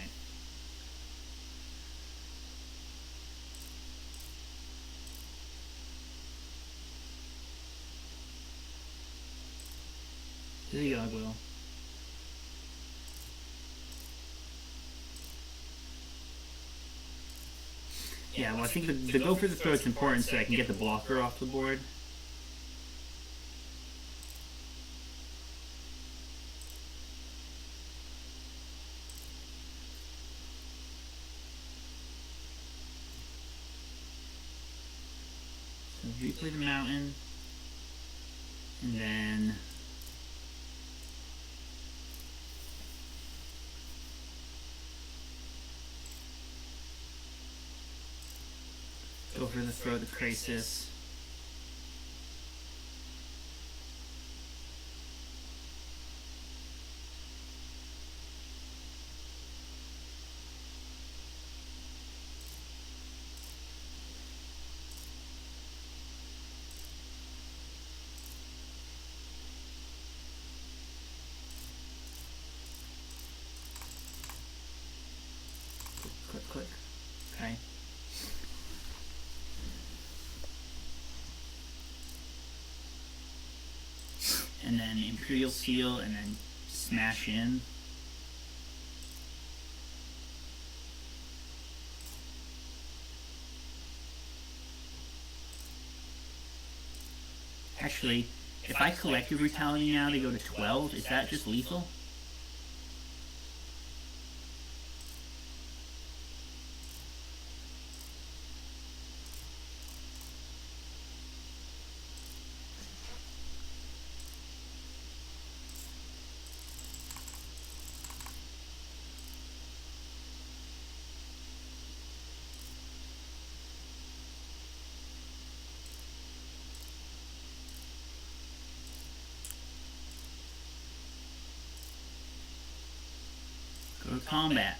There you go, Will. Yeah, well, I think the go for the throat's important so I can get the blocker off the board. So you play the Mountain, and then go for the Throat of Krasis. Click, click. Okay. And then Imperial Seal, and then smash in. Actually, if I Collective Brutality now, they go to 12. Is that just lethal? Go to combat.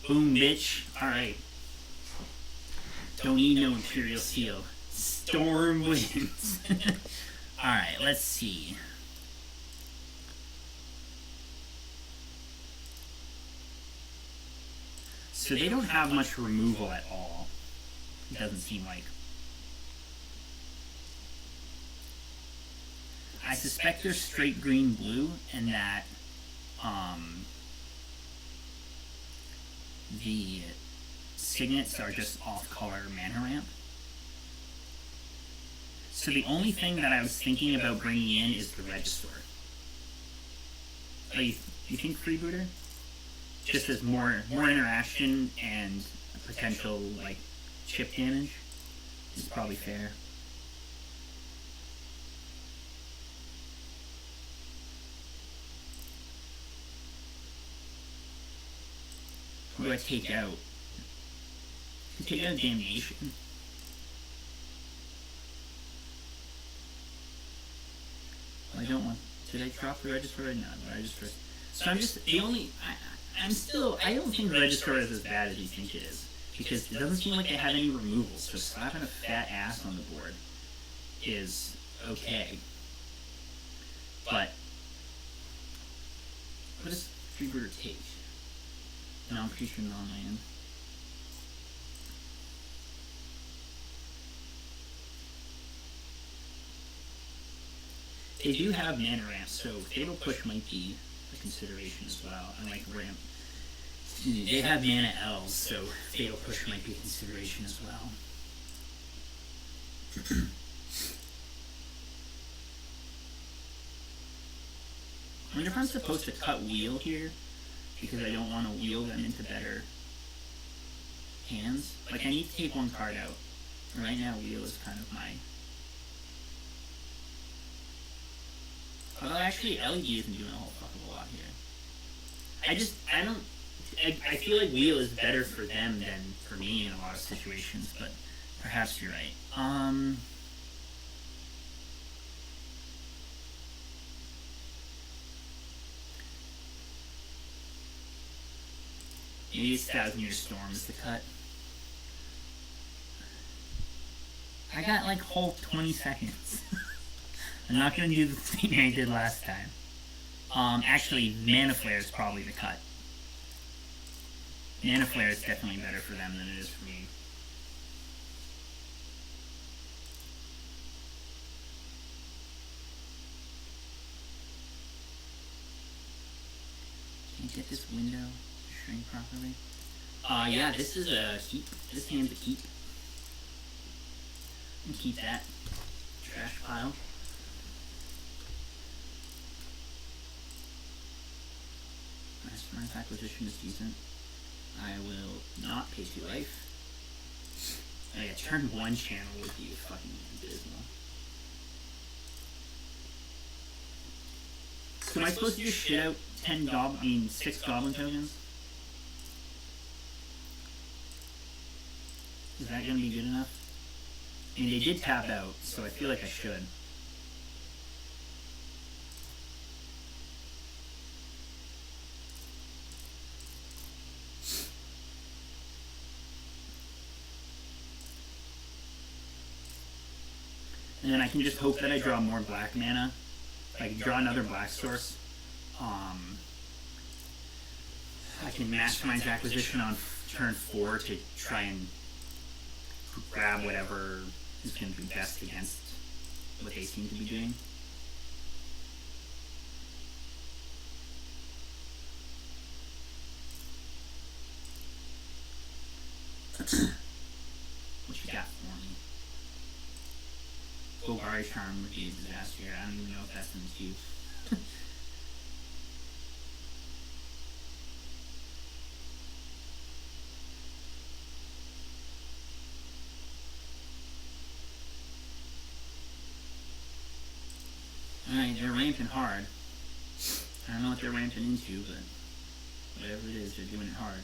Boom, bitch. Alright. Don't need no Imperial Seal. Storm wins. Alright, let's see. So they don't have much removal at all. It doesn't seem like. I suspect they're straight green blue, and that the signets are just off-color mana ramp. So the only thing that I was thinking about bringing in is the Regisaur. Oh, you think Freebooter? Just as more interaction and potential like chip damage is probably fair. What do I take out? I take out Damnation. Well, I don't want. Did I drop the Regisaur? No, the Regisaur. So I'm just the only. I don't think Regisaur is as bad as you think it is. Because it doesn't seem like they have any removals, so slapping a fat ass on the board is okay. But what does Freebooter take? Non-creature, non-land. They do have mana ramp, so Fatal Push might be a consideration as well. And like ramp, they have mana elves, so Fatal Push might be a consideration as well. I wonder if I'm supposed to cut wheel here, because I don't want to wheel them into better hands. Like, I need to take one card out. Right now, wheel is kind of my... Although, actually, LED isn't doing a whole fuck of a lot here. I feel like wheel is better for them than for me in a lot of situations, but perhaps you're right. Maybe it's 1,000-Year Storm is the cut. I got like whole 20 seconds. I'm not gonna do the thing I did last time. Actually, Mana Flare is probably the cut. Mana Flare is definitely better for them than it is for me. Can you get this window to shrink properly? Yeah, this is a keep. This hand's a keep. And keep that trash pile. Mastermind acquisition is decent. I will not pay 2 life. Oh yeah, turn 1 channel would be fucking abysmal. So am I supposed to just shit out 6 goblin tokens? Is that gonna be good enough? I mean, they did tap out, so I feel like I should. And then I can just hope that I draw more black mana. I can draw another black source. I can Mastermind's Acquisition on turn 4 to try and grab whatever is going to be best against what they seem to be doing. What you got for me? Golgari Charm would be a disaster here. I don't even know if that's in the queue. Alright, they're ramping hard. I don't know what they're ramping into, but whatever it is, they're doing it hard.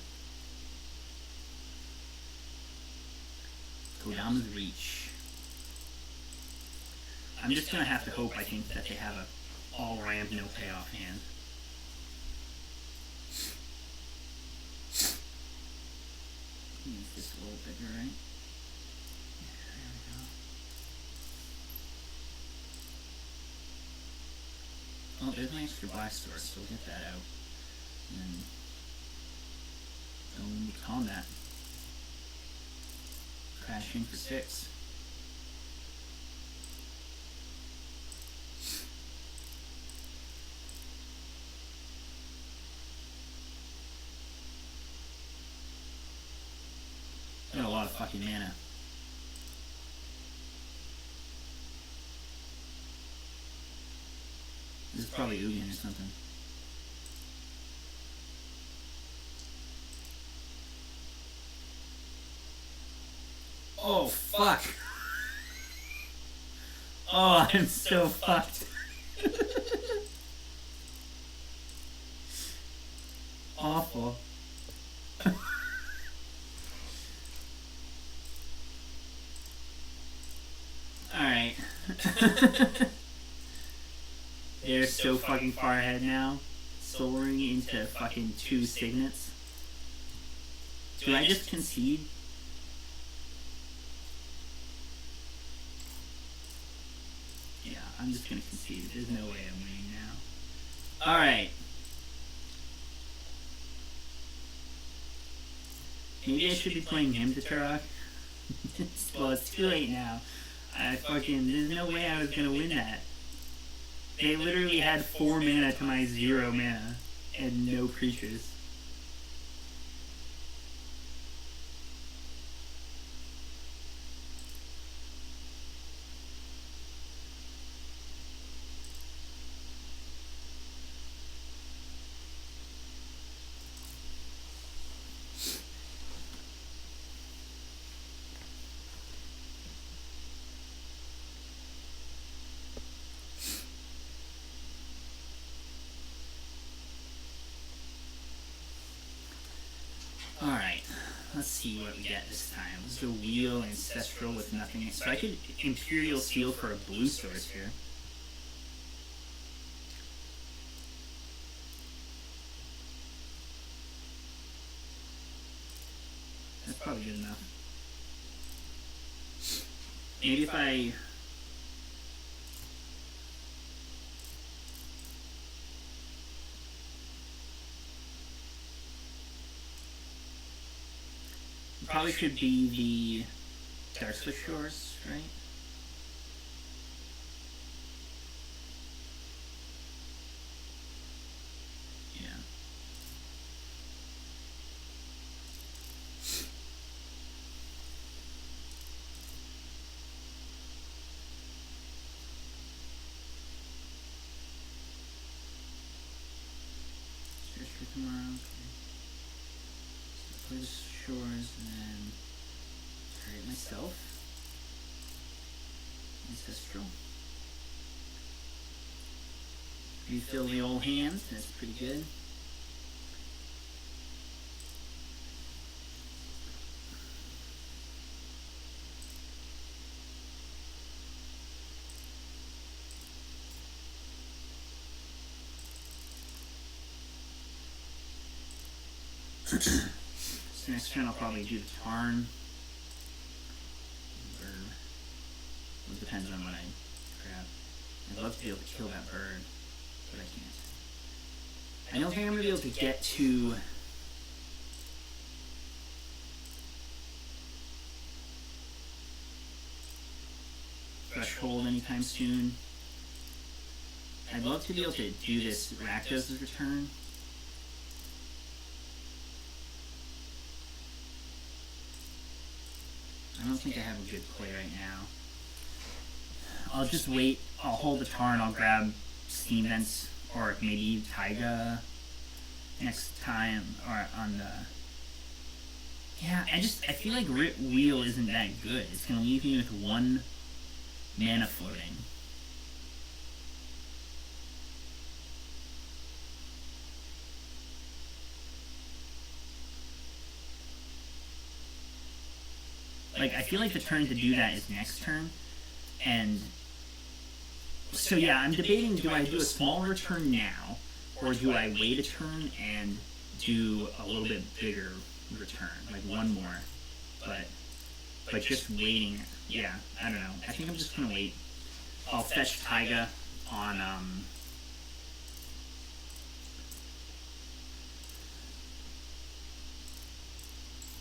Kodama's Reach. I'm just gonna have to hope, I think, that they have a all ramp, no payoff hand. Make this a little bigger, right? Yeah, there we go. Oh, there's my extra black source, so we'll get that out. And then go into combat. Crashing for 6. Got a lot of fucking mana. This is probably Ugin or something. Oh, fuck. Oh, I'm so fucked. Awful. Alright. They're so fucking far ahead now. Soaring into fucking 2 signets. Do I just concede? Yeah, I'm just gonna concede. There's no way I'm winning now. Alright. Maybe I should be playing him to Turok. Well, it's too late now. There's no way I was gonna win that. They literally had 4 mana to my 0 mana and no creatures. Alright, let's see what we get this time. Let's go Wheel, Ancestral with nothing. So I could Imperial Seal for a blue source here. That's probably good enough. Maybe if I... Probably should be the Darkswift Shores, right? Yeah. Search for tomorrow. Okay. So play the Shores and then target myself. Ancestral. Refill the old hand. That's pretty good. So next turn I'll probably do the Tarn. Bird. It depends on what I grab. I'd love to be able to kill that bird, but I can't. I don't think I'm going to be able to get to... Threshold anytime soon. I'd love to be able to do this Rakdos' Return. I don't think I have a good play right now. I'll just wait. I'll hold the Tarn. I'll grab Steam Vents or maybe Taiga next time or on the... Yeah, I feel like Rip Wheel isn't that good. It's going to leave me with 1 mana floating. Like, I feel like the turn to do that is next turn, and so yeah, I'm debating, do I do a small return now, or do I wait a turn and do a little bit bigger return, like 1 more, but just waiting, yeah, I don't know, I think I'm just gonna wait. I'll fetch Taiga on,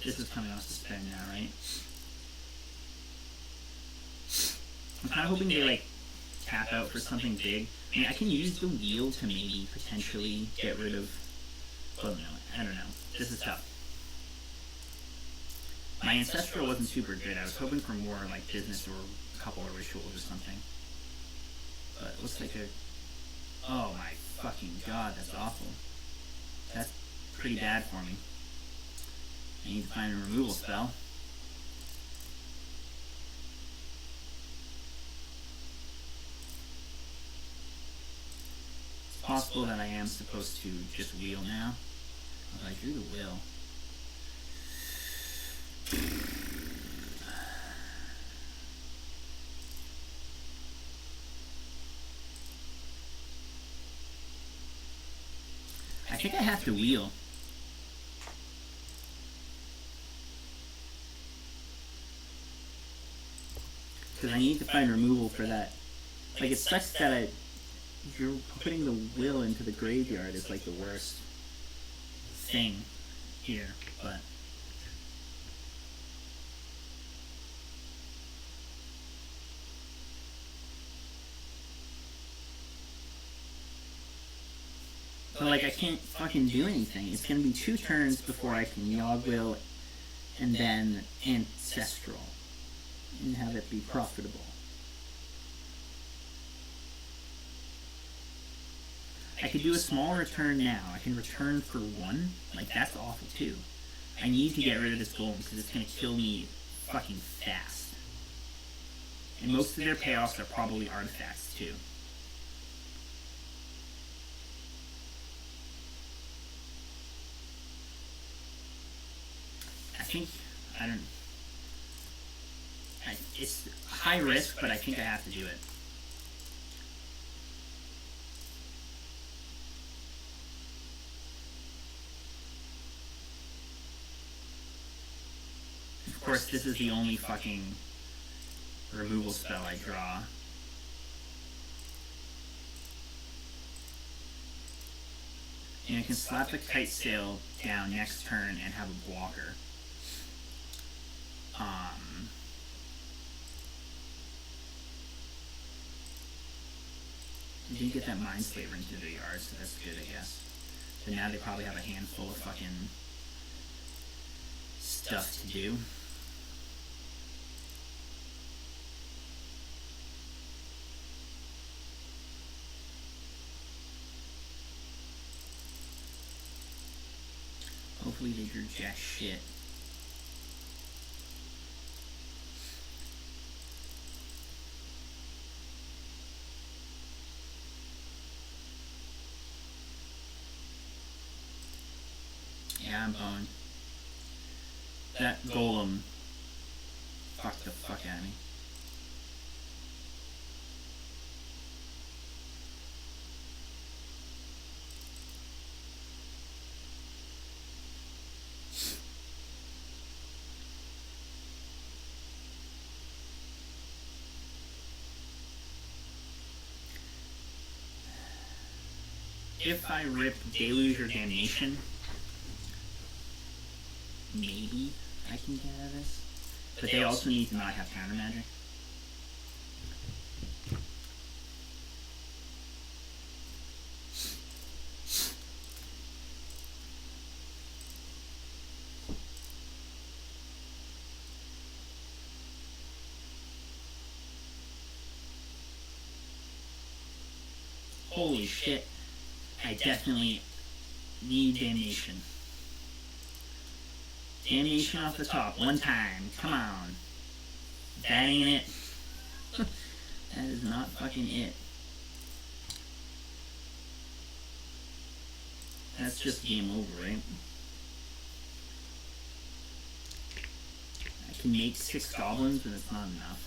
this is coming off suspend now, right? I'm kind of hoping they, like, tap out for something big. I mean, I can use the Wheel to maybe potentially get rid of... Well, no, I don't know. This is tough. My Ancestral wasn't super good. I was hoping for more, like, business or a couple of rituals or something. But it looks like a... Oh my fucking god, that's awful. That's pretty bad for me. I need to find a removal spell. Possible that I am supposed to just wheel now. Although I drew the Will. I think I have to wheel. Because I need to find removal for that. Like, it sucks that you're putting the Will into the graveyard is like the worst thing here, but like, I can't fucking do anything. It's gonna be 2 turns before I can Yogg-Will and then Ancestral and have it be profitable. I could do a small return now. I can return for 1. Like, that's awful too. I need to get rid of this golem because it's gonna kill me fucking fast. And most of their payoffs are probably artifacts too. It's high risk, but I think I have to do it. Of course, this is the only fucking removal spell I draw. And I can slap the Kite Sail down next turn and have a blocker. I didn't get that Mindslaver into the yard, so that's good, I guess. But now they probably have a handful of fucking stuff to do. Hopefully they drew jack shit. Yeah, I'm boned. That golem fucked the fuck out of me. If I rip Deluge or Damnation, maybe I can get out of this. But they also need to not have counter magic. Holy shit. I definitely need Damnation. Damnation off the top, 1 time. Come on. That ain't it. That is not fucking it. That's just game over, right? I can make 6 goblins, but it's not enough.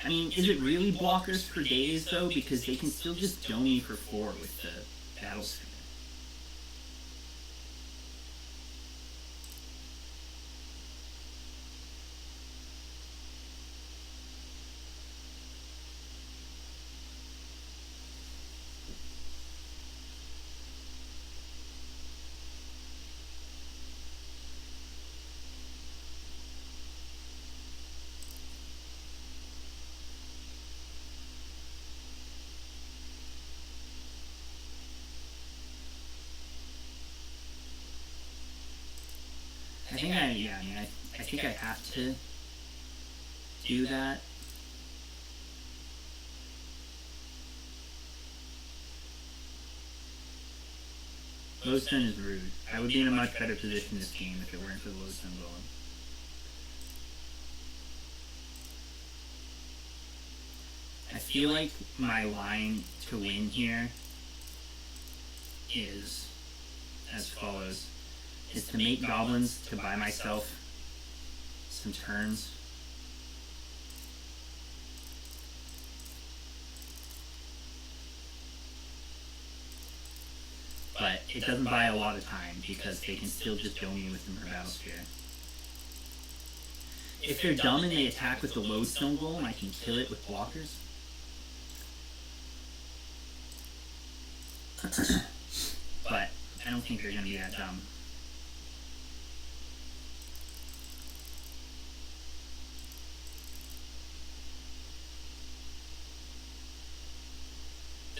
I mean, is it really blockers for days, though? Because they can still just dome me for 4 with the Battle Sphere. I think I have to do that. Lodestone is rude. I would be in a much better position this game if it weren't for the Lodestone Golem. I feel like my line to win here is as follows. Is to make goblins to buy myself some turns. But it doesn't buy a lot of time because they can still just dome me within their Battle Sphere. If they're dumb and they attack with the Lodestone Golem, I can kill it with blockers. But I don't think they're going to be that dumb.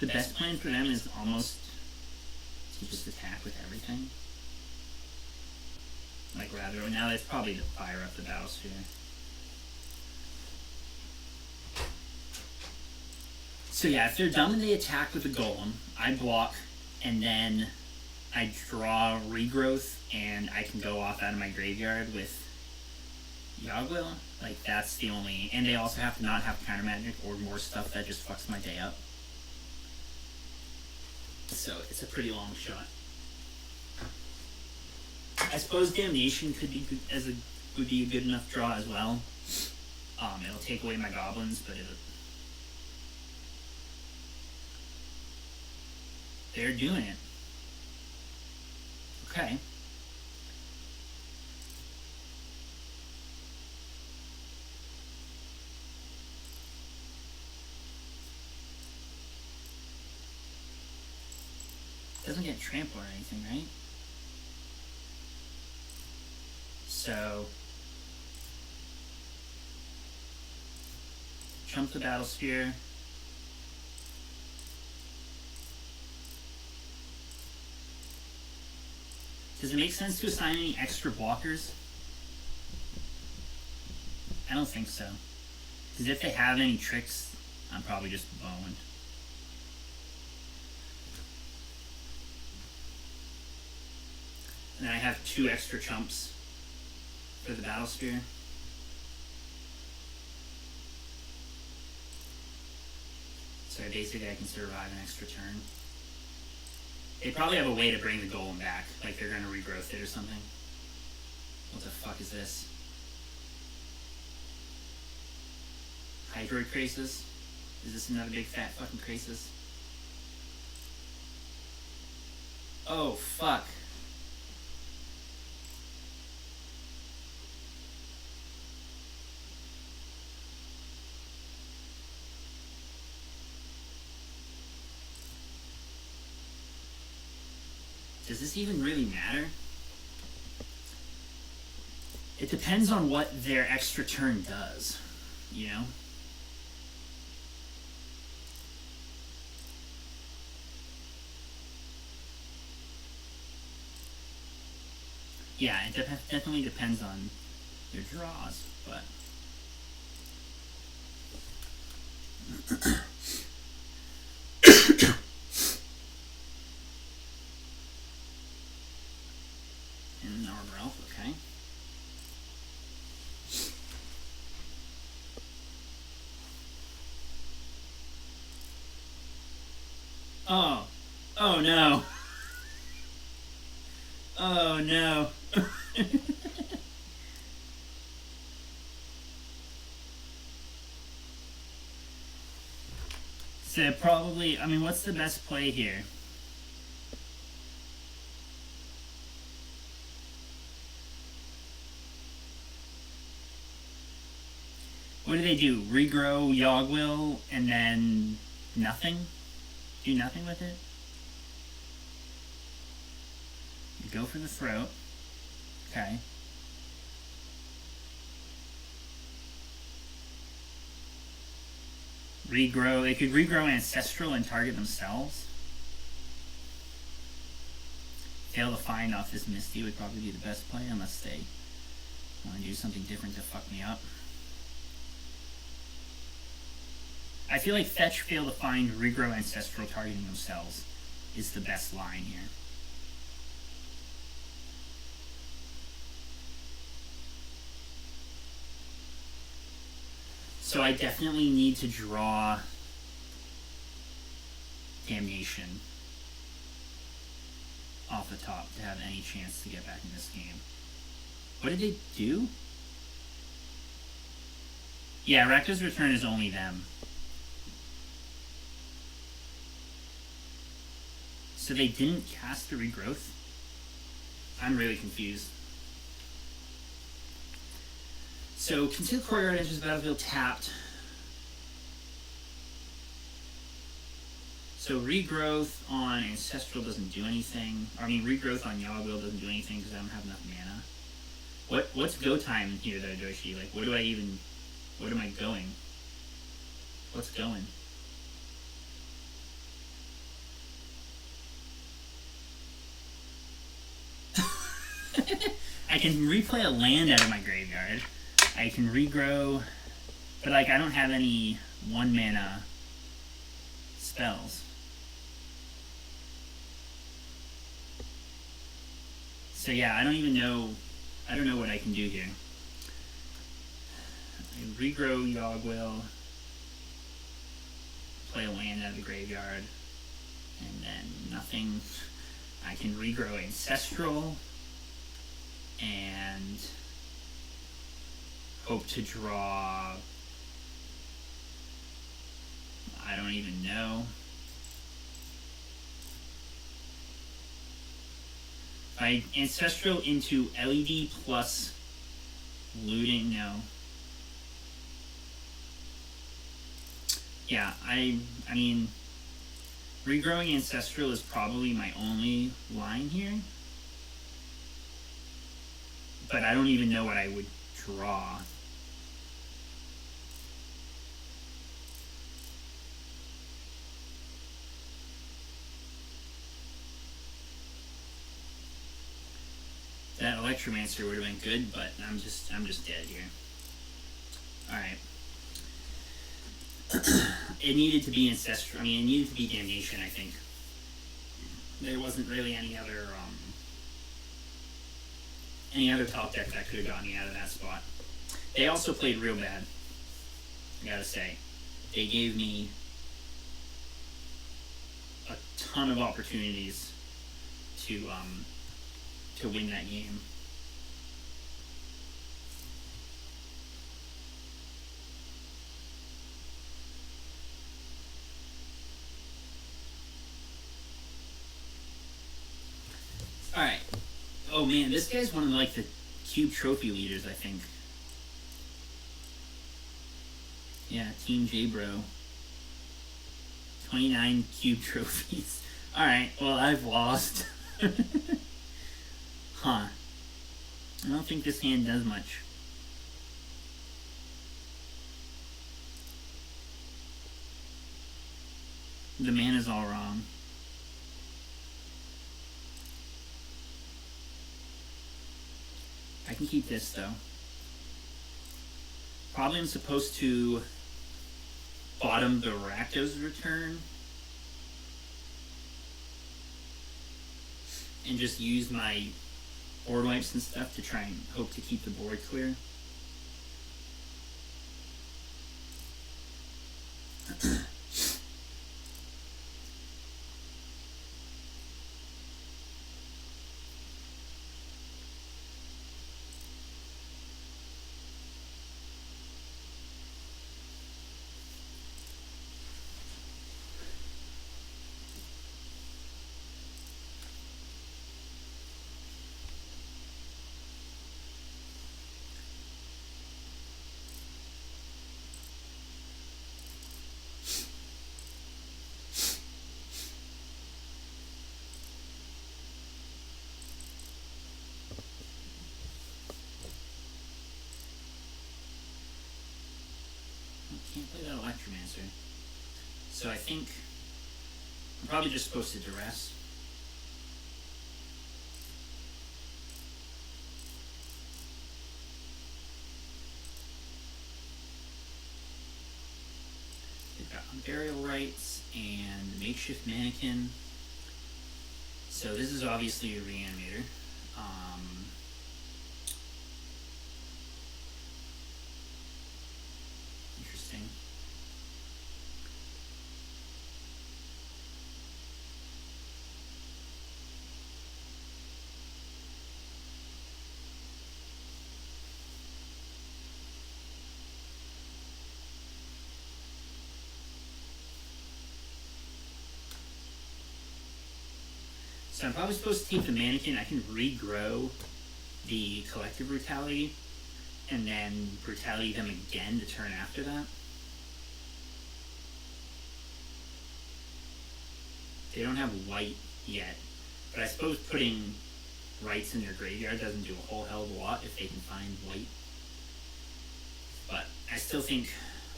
The best plan for them is almost to just attack with everything. Like, rather, now that's probably to fire up the Battlesphere. So yeah, if they're dumb and they attack with the Golem, I block, and then I draw Regrowth, and I can go off out of my graveyard with Yawgwill. Like, that's the only... And they also have to not have Counter Magic or more stuff that just fucks my day up. So it's a pretty long shot. I suppose Damnation could be good would be a good enough draw as well. It'll take away my goblins, but they're doing it. Okay. Doesn't get trampled or anything, right? So jump the Battlesphere. Does it make sense to assign any extra blockers? I don't think so. Because if they have any tricks, I'm probably just boned. And then I have 2 extra chumps for the Battlesphere. So basically I can survive an extra turn. They probably have a way to bring the Golem back. Like they're going to regrowth it or something. What the fuck is this? Hydroid Krasis? Is this another big fat fucking Krasis? Oh, fuck. Does this even really matter? It depends on what their extra turn does, you know? Yeah, it definitely depends on your draws, but... And Arbor Elf, okay. Oh. Oh no. Oh no. So probably, I mean, what's the best play here? What do they do? Regrow Yawgwill and then nothing? Do nothing with it? Go for the throat. Okay. Regrow. They could regrow Ancestral and target themselves. Fail to find off this Misty would probably be the best play unless they want to do something different to fuck me up. I feel like fetch, fail to find, regrow Ancestral targeting themselves is the best line here. So I definitely need to draw Damnation off the top to have any chance to get back in this game. What did they do? Yeah, Rakdos Return is only them. So they didn't cast a regrowth? I'm really confused. So, Concealed Courtyard enters the battlefield tapped. So regrowth on Ancestral doesn't do anything. I mean, regrowth on Yawgwill doesn't do anything because I don't have enough mana. What's go time here though, Doshi? Like, what am I going? What's going? I can replay a land out of my graveyard. I can regrow, but like I don't have any 1 mana spells. So yeah, I don't know what I can do here. I regrow Yawgwill, play a land out of the graveyard, and then nothing. I can regrow Ancestral and hope to draw. I don't even know. I Ancestral into LED plus looting, no. Yeah, I mean, regrowing Ancestral is probably my only line here. But I don't even know what I would draw. That Electromancer would have been good, but I'm just dead here. Alright. It needed to be Ancestral. I mean, it needed to be Damnation, I think. There wasn't really any other top deck that could have gotten me out of that spot. They also played real bad, I gotta say. They gave me a ton of opportunities to win that game. Alright. Oh man, this guy's one of like the Cube Trophy leaders, I think. Yeah, Team J-Bro. 29 Cube Trophies. Alright, well I've lost. Huh. I don't think this hand does much. The mana's all wrong. I can keep this though. Probably I'm supposed to bottom the Rakdos return and just use my board wipes and stuff to try and hope to keep the board clear. Can't play that Electromancer. So I think I'm probably just supposed to duress. They've got Burial Rites and Makeshift Mannequin. So this is obviously a Reanimator. Interesting. So I'm probably supposed to take the Mannequin. I can regrow the Collective Brutality and then Brutality them again to turn after that. They don't have white yet, but I suppose putting rights in their graveyard doesn't do a whole hell of a lot if they can find white. But I still think,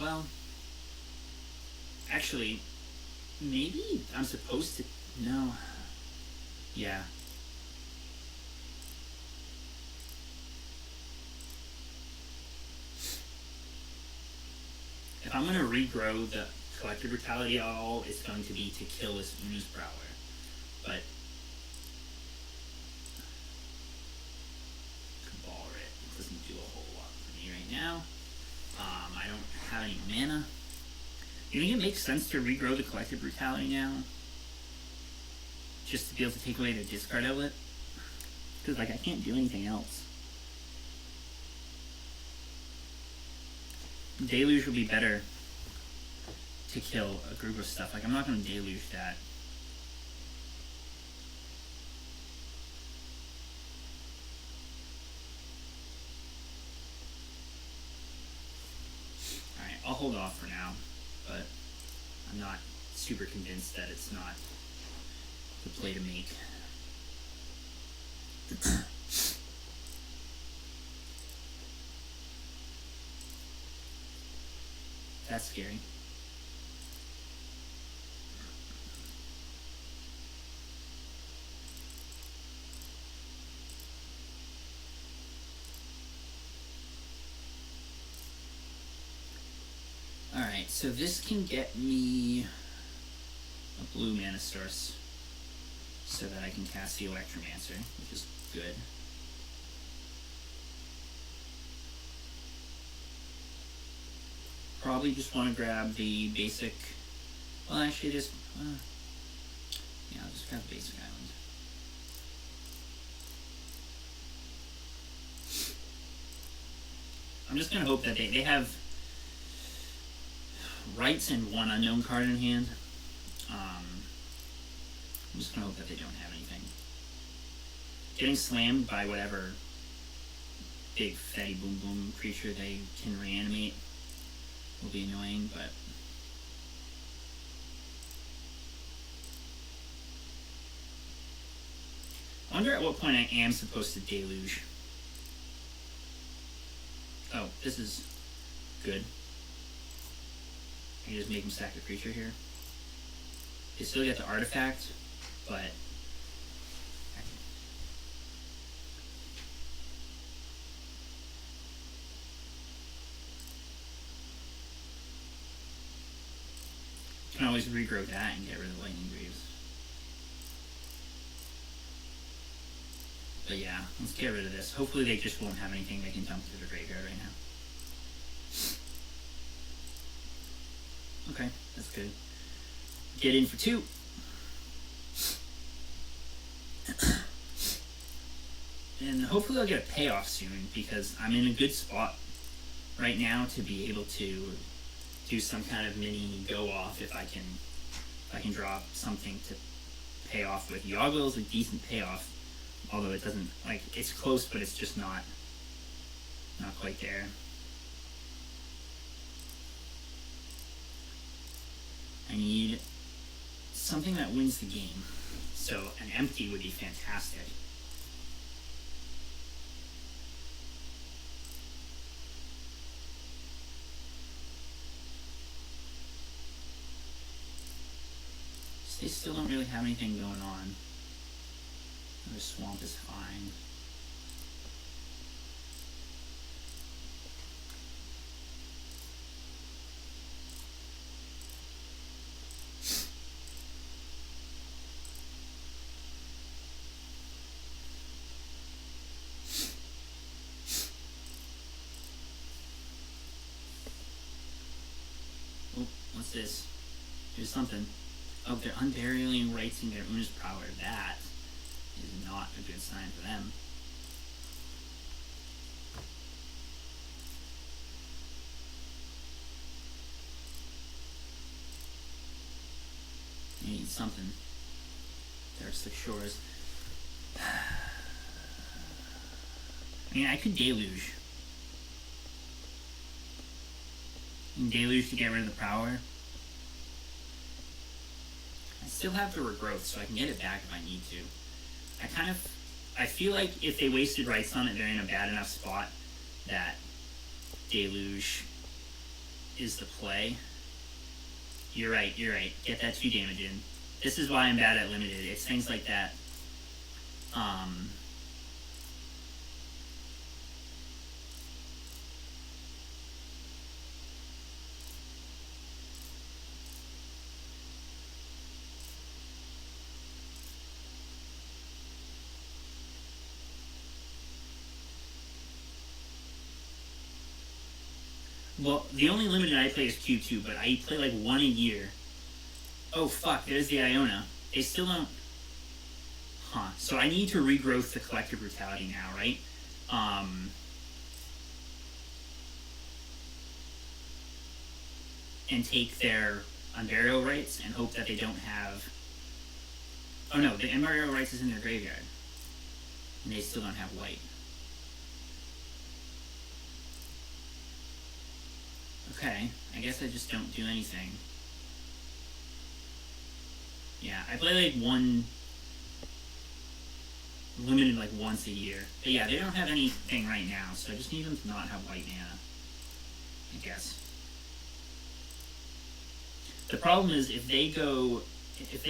well, actually, maybe I'm supposed to, no, yeah. If I'm going to regrow the Collective Brutality at all, it's going to be to kill this Ooze Prowler. But Cabal Rit doesn't do a whole lot for me right now. I don't have any mana. Do you think it makes sense to regrow the Collective Brutality now? Just to be able to take away their discard outlet? Because, like, I can't do anything else. Deluge would be better to kill a group of stuff. Like, I'm not going to Deluge that. Alright, I'll hold off for now, but I'm not super convinced that it's not the play to make. That's scary. Alright, so this can get me a blue mana source so that I can cast the Electromancer, which is good. Probably just want to grab the basic, well actually just, yeah, I'll just grab the basic island. I'm just going to hope that they have rights and one unknown card in hand. I'm just going to hope that they don't have anything. Getting slammed by whatever big fatty boom boom creature they can reanimate will be annoying, but I wonder at what point I am supposed to Deluge. Oh, this is good. I can just make him sack a creature here. They still get the artifact, but you can always regrow that and get rid of the Lightning Greaves. But yeah, let's get rid of this. Hopefully they just won't have anything they can dump to the graveyard right now. Okay, that's good. Get in for 2. And hopefully I'll get a payoff soon, because I'm in a good spot right now to be able to do some kind of mini go-off if I can draw something to pay off with. Yoggle is a decent payoff, although it doesn't, like, it's close, but it's just not quite there. I need something that wins the game. So an empty would be fantastic. They still don't really have anything going on. The swamp is fine. Oh, what's this? Here's something. Oh, they're unburying rights in their Ooze Prowler. That is not a good sign for them. You need something. There's the shores. I mean, I could Deluge. And Deluge to get rid of the Prowler. I still have the regrowth, so I can get it back if I need to. I feel like if they wasted rights on it, they're in a bad enough spot that Deluge is the play. You're right. Get that 2 damage in. This is why I'm bad at limited. It's things like that. Well, the only limited I play is Q2, but I play like 1 a year. Oh fuck, there's the Iona. They still don't... Huh. So I need to regrowth the Collective Brutality now, right? And take their Unburial Rights and hope that they don't have... Oh no, the Unburial Rights is in their graveyard. And they still don't have white. Okay, I guess I just don't do anything. Yeah, I play like one limited like once a year. But yeah, they don't have anything right now, so I just need them to not have white mana, I guess. The problem is if they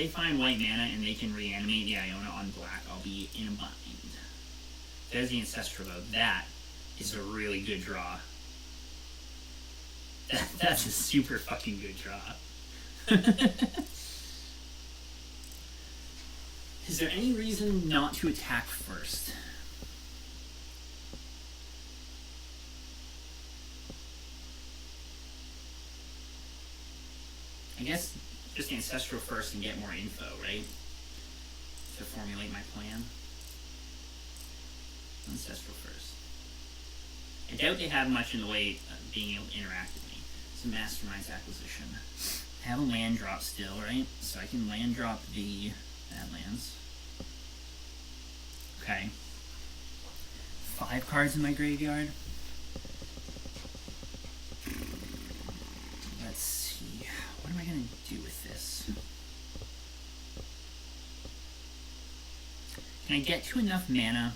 find white mana and they can reanimate the Iona on black, I'll be in a bind. There's the Ancestral though. That is a really good draw. That's a super fucking good draw. Is there any reason not to attack first? I guess just Ancestral first and get more info, right? To formulate my plan. Ancestral first. I doubt they have much in the way of being able to interact with me. It's a Mastermind's Acquisition. I have a land drop still, right? So I can land drop the Badlands. Okay. 5 cards in my graveyard. Let's see. What am I going to do with this? Can I get to enough mana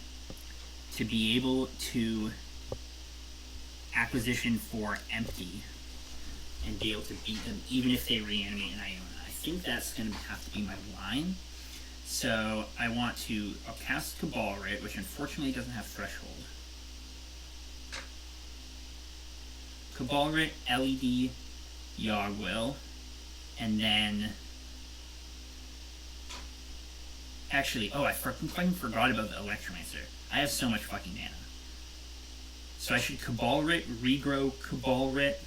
to be able to acquisition for empty and be able to beat them even if they reanimate an Iona? I think that's going to have to be my line. So I want to cast Cabalrit, which unfortunately doesn't have Threshold. Cabalrit, LED, Yawgwill, and then... Actually, I fucking forgot about the Electromancer. I have so much fucking mana. So I should Cabalrit, regrow Cabalrit,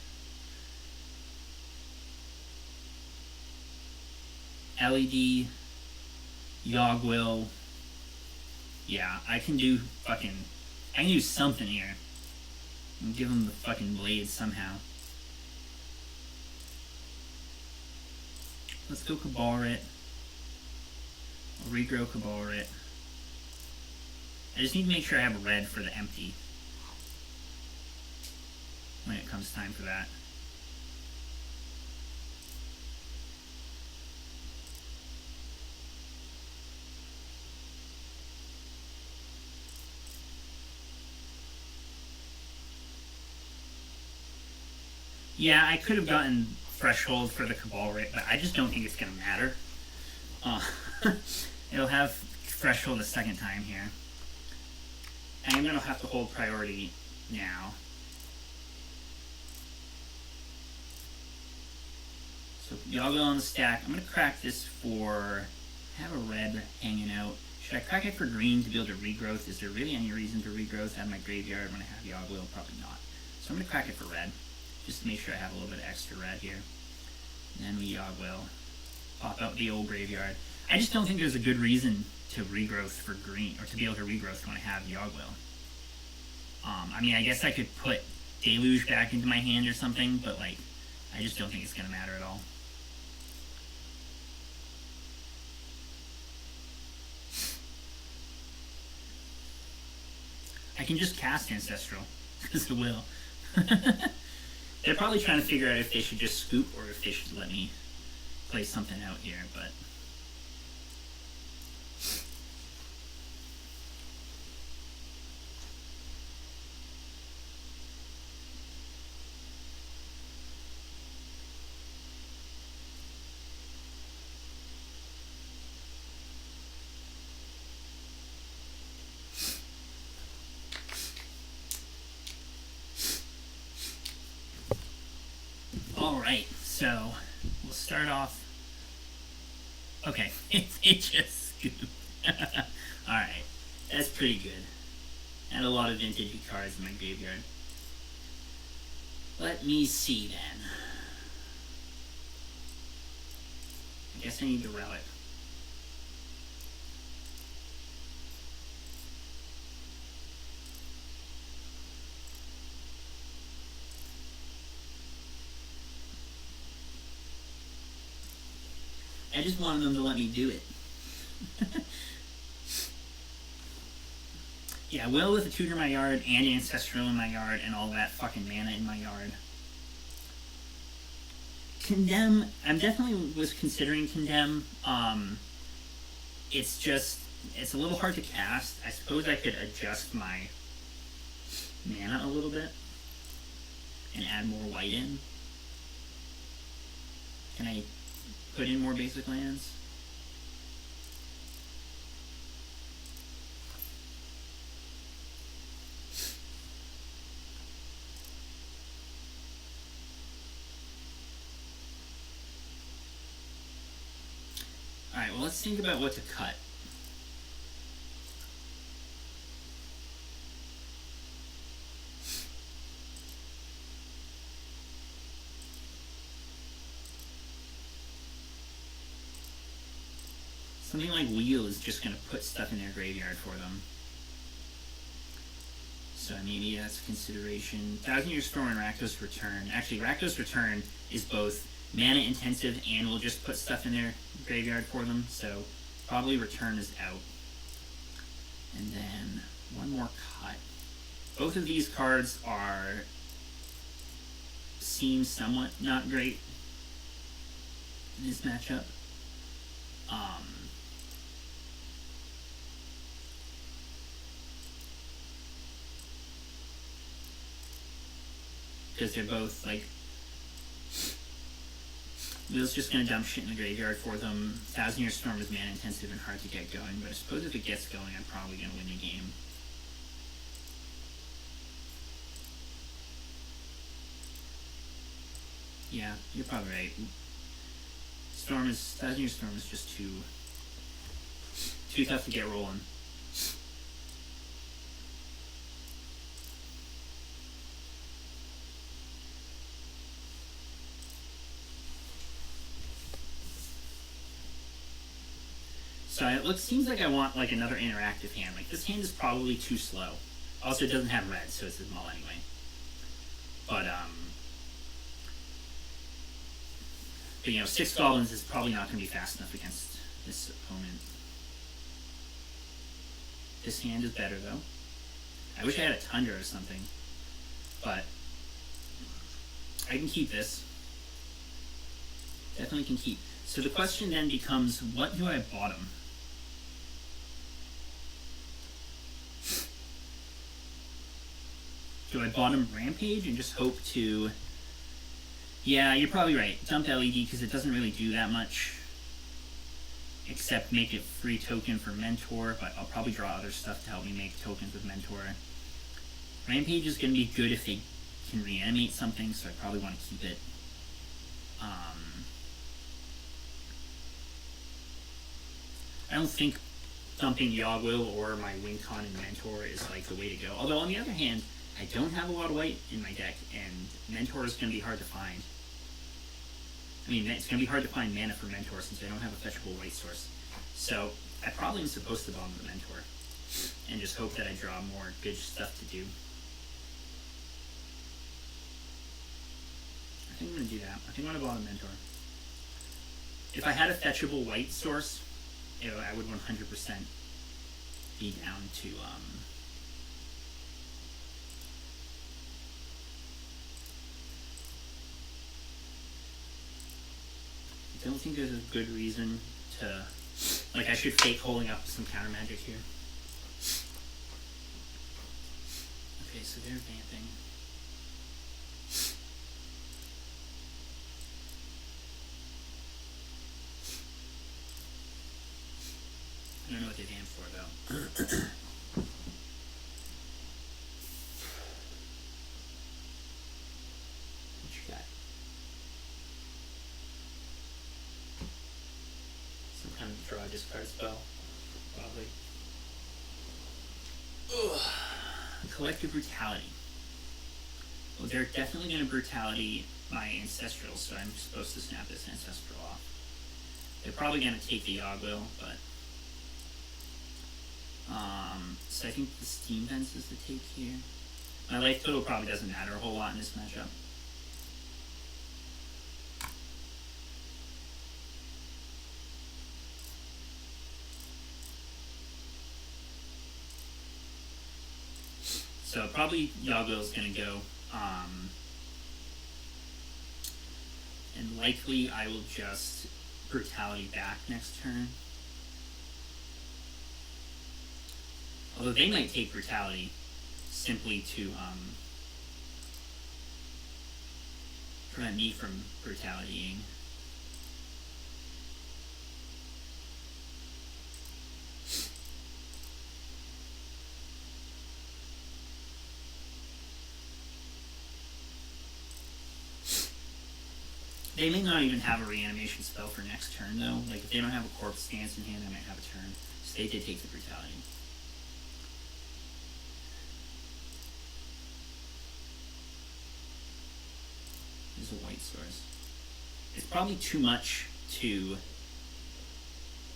LED, Yawgwill. Yeah, I can do something here. And give him the fucking blades somehow. Let's go Cabalrit. I'll regrow Cabalrit. I just need to make sure I have red for the empty when it comes time for that. Yeah, I could have gotten Threshold for the Cabalrit, but I just don't think it's going to matter. It'll have Threshold a second time here. And I'm going to have to hold priority now. So Yawgwill on the stack. I'm going to crack this for... I have a red hanging out. Should I crack it for green to be able to regrowth? Is there really any reason to regrowth out of my graveyard when I have Yawgwill? Probably not. So I'm going to crack it for red. Just to make sure I have a little bit of extra red here. And then we Yawgwill. Pop out the old graveyard. I just don't think there's a good reason to regrowth for green, or to be able to regrowth when I have Yawgwill. I mean, I guess I could put Deluge back into my hand or something, but like, I just don't think it's going to matter at all. I can just cast Ancestral, because it will. They're probably trying to figure out if they should just scoop or if they should let me play something out here, but Alright, so we'll start off. Okay, it just scooped. Alright, that's pretty good. And a lot of vintage cards in my graveyard. Let me see then. I guess I need the relic. I just wanted them to let me do it. Yeah, Will with a tutor in my yard, and Ancestral in my yard, and all that fucking mana in my yard. Condemn, I'm definitely was considering Condemn. It's just, it's a little hard to cast. I suppose I could adjust my mana a little bit and add more white in. Can I put in more basic lands? Alright, well, let's think about what to cut. Something like Wheel is just going to put stuff in their graveyard for them. So maybe that's a consideration. Thousand Year Storm and Rakdos Return. Actually, Rakdos Return is both mana intensive and will just put stuff in their graveyard for them. So probably Return is out. And then one more cut. Both of these cards seem somewhat not great in this matchup. Because they're both like, Will's just gonna dump shit in the graveyard for them. Thousand Year Storm is mana intensive and hard to get going, but I suppose if it gets going, I'm probably gonna win the game. Yeah, you're probably right. Thousand Year Storm is just too tough to get rolling. So it seems like I want like another interactive hand. Like this hand is probably too slow. Also, it doesn't have red, so it's a null anyway. But you know, 6 goblins is probably not going to be fast enough against this opponent. This hand is better though. I wish I had a Tundra or something, but I can keep this. Definitely can keep. So the question then becomes, what do I bottom? Do I bottom Rampage and just hope to... Yeah, you're probably right. Dump LED because it doesn't really do that much. Except make it free token for Mentor, but I'll probably draw other stuff to help me make tokens with Mentor. Rampage is going to be good if they can reanimate something, so I probably want to keep it. I don't think dumping Yawgwill or my Wingcon and Mentor is like the way to go. Although on the other hand, I don't have a lot of white in my deck, and Mentor is going to be hard to find. I mean, it's going to be hard to find mana for Mentor since I don't have a fetchable white source. So I probably am supposed to bottom the Mentor and just hope that I draw more good stuff to do. I think I'm going to do that. I think I'm going to bottom Mentor. If I had a fetchable white source, I would 100% be down to I don't think there's a good reason to, like, I should fake holding up some counter magic here. Okay, so they're vamping. I don't know what they vamp for though. What you got? draw a discard spell, probably. Ugh. Collective Brutality. Well, they're definitely going to Brutality my Ancestral, so I'm supposed to snap this Ancestral off. They're probably going to take the Yawgwill, but... so I think the Steam Vents is the take here. My life total probably doesn't matter a whole lot in this matchup. So probably Yawgwill is going to go. And likely I will just Brutality back next turn. Although they might take Brutality simply to prevent me from Brutalitying. They may not even have a reanimation spell for next turn, though. Like, if they don't have a Corpse Stance in hand, I might have a turn. So they did take the Brutality. There's a white source. It's probably too much to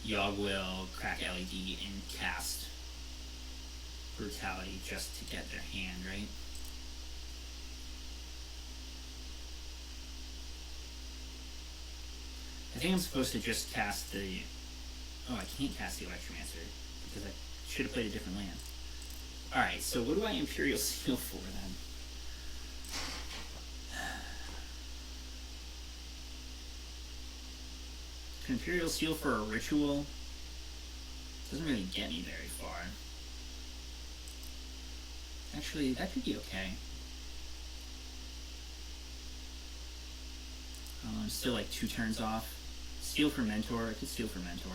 Yawgwill, crack LED, and cast Brutality just to get their hand, right? I think I'm supposed to just cast the... Oh, I can't cast the Electromancer because I should have played a different land. Alright, so what do I Imperial Seal for then? Imperial Seal for a Ritual doesn't really get me very far. Actually, that could be okay. I'm still like 2 turns off. Steal for Mentor. I could steal for Mentor.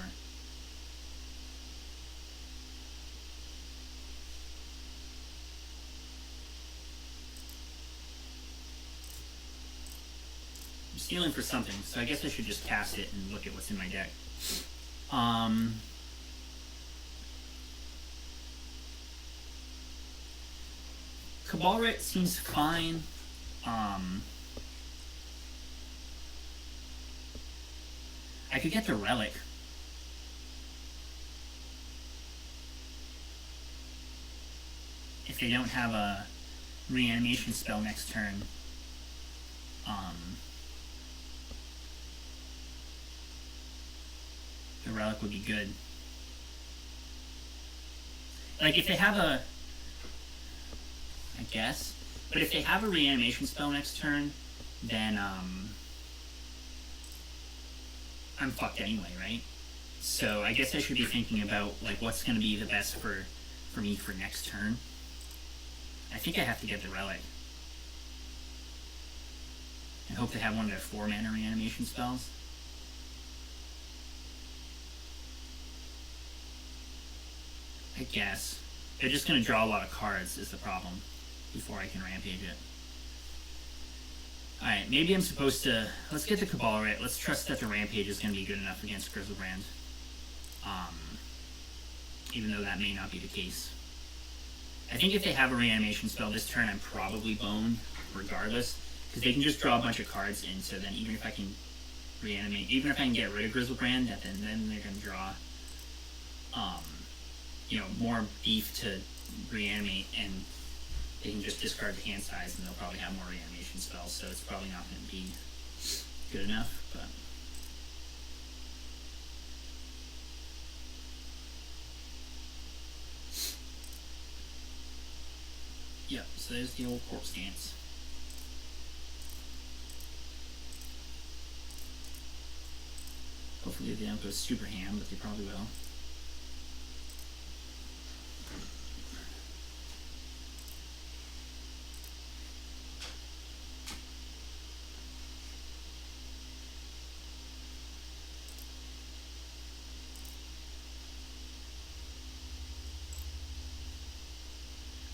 I'm stealing for something, so I guess I should just cast it and look at what's in my deck. Cabalret seems fine. I could get the Relic. If they don't have a reanimation spell next turn. The Relic would be good. Like, if they have a... I guess. But if they have a reanimation spell next turn, then, I'm fucked anyway, right? So I guess I should be thinking about, like, what's going to be the best for me for next turn. I think I have to get the Relic. I hope to have one of their 4-mana reanimation spells. I guess. They're just going to draw a lot of cards is the problem before I can Rampage it. Alright, maybe I'm supposed to... Let's get the Cabalret. Let's trust that the Rampage is going to be good enough against Griselbrand. Even though that may not be the case. I think if they have a reanimation spell this turn, I'm probably boned, regardless. Because they can just draw a bunch of cards in, so then even if I can reanimate... Even if I can get rid of Griselbrand, then they're going to draw... you know, more beef to reanimate, and they can just discard the hand size, and they'll probably have more reanimation spells, so it's probably not going to be good enough, but... Yep, so there's the old Corpse Stance. Hopefully they don't go super ham, but they probably will.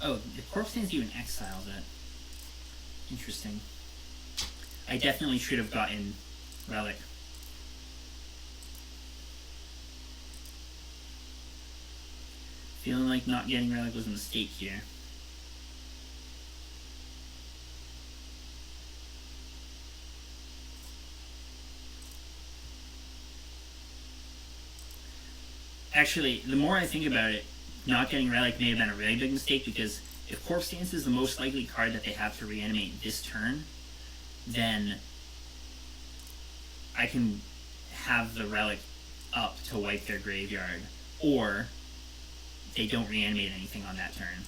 Oh, the Corpse Stance even exiles it. Interesting. I definitely should have gotten Relic. Feeling like not getting Relic was a mistake here. Actually, the more I think about it, not getting Relic may have been a really big mistake, because if Corpse Dance is the most likely card that they have to reanimate this turn, then I can have the Relic up to wipe their graveyard, or they don't reanimate anything on that turn.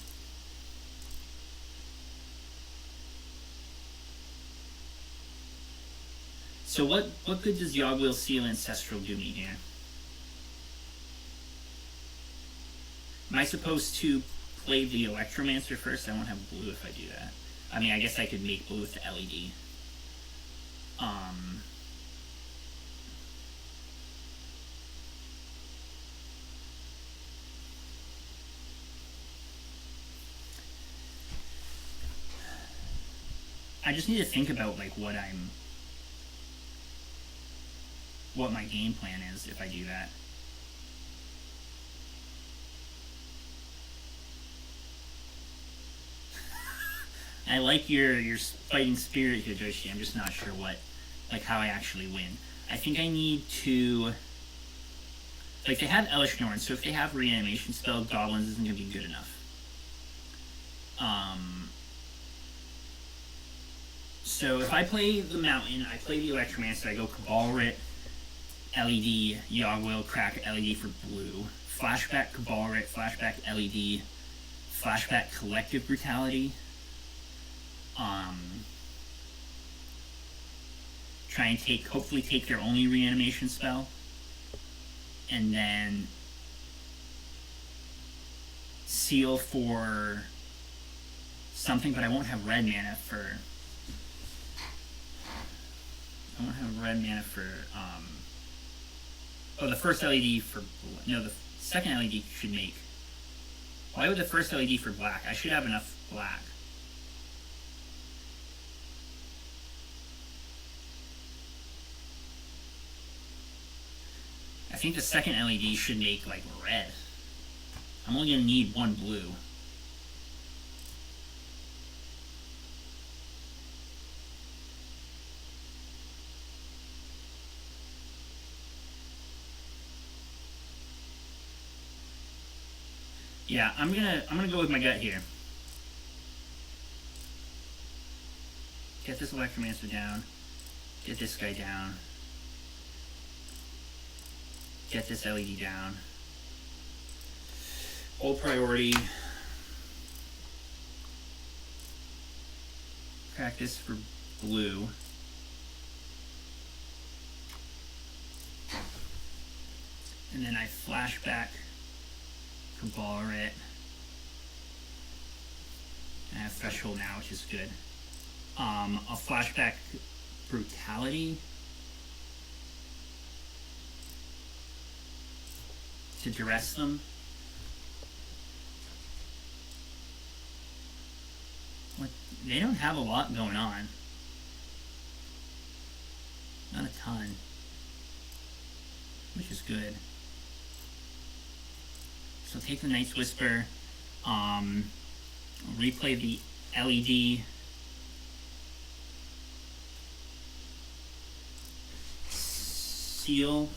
So what good does Yawgmoth's Seal Ancestral do me here? Am I supposed to play the Electromancer first? I won't have blue if I do that. I mean, I guess I could make blue with the LED. I just need to think about like what my game plan is if I do that. I like your fighting spirit here, Joshi. I'm just not sure how I actually win. I think I need to... Like, they have Elesh Norn, so if they have reanimation spell, Goblins isn't going to be good enough. So if I play the Mountain, I play the Electromancer, I go Cabalrit, LED, Yawgmoth, crack LED for blue, flashback Cabalrit, flashback LED, flashback Collective Brutality, try and hopefully take their only reanimation spell, and then seal for something, but I won't have red mana for... Oh, the first LED for... No, the second LED should make... Why would the first LED for black? I should have enough black. I think the second LED should make, like, red. I'm only going to need one blue. Yeah, I'm gonna go with my gut here. Get this Electromancer down. Get this guy down. Get this LED down. Hold priority. Practice for blue. And then I flash back Cabalrit. I have Threshold now, which is good. I'll flashback Brutality to duress them. What? They don't have a lot going on. Not a ton. Which is good. So take the Night's Whisper. Replay the LED. Seal.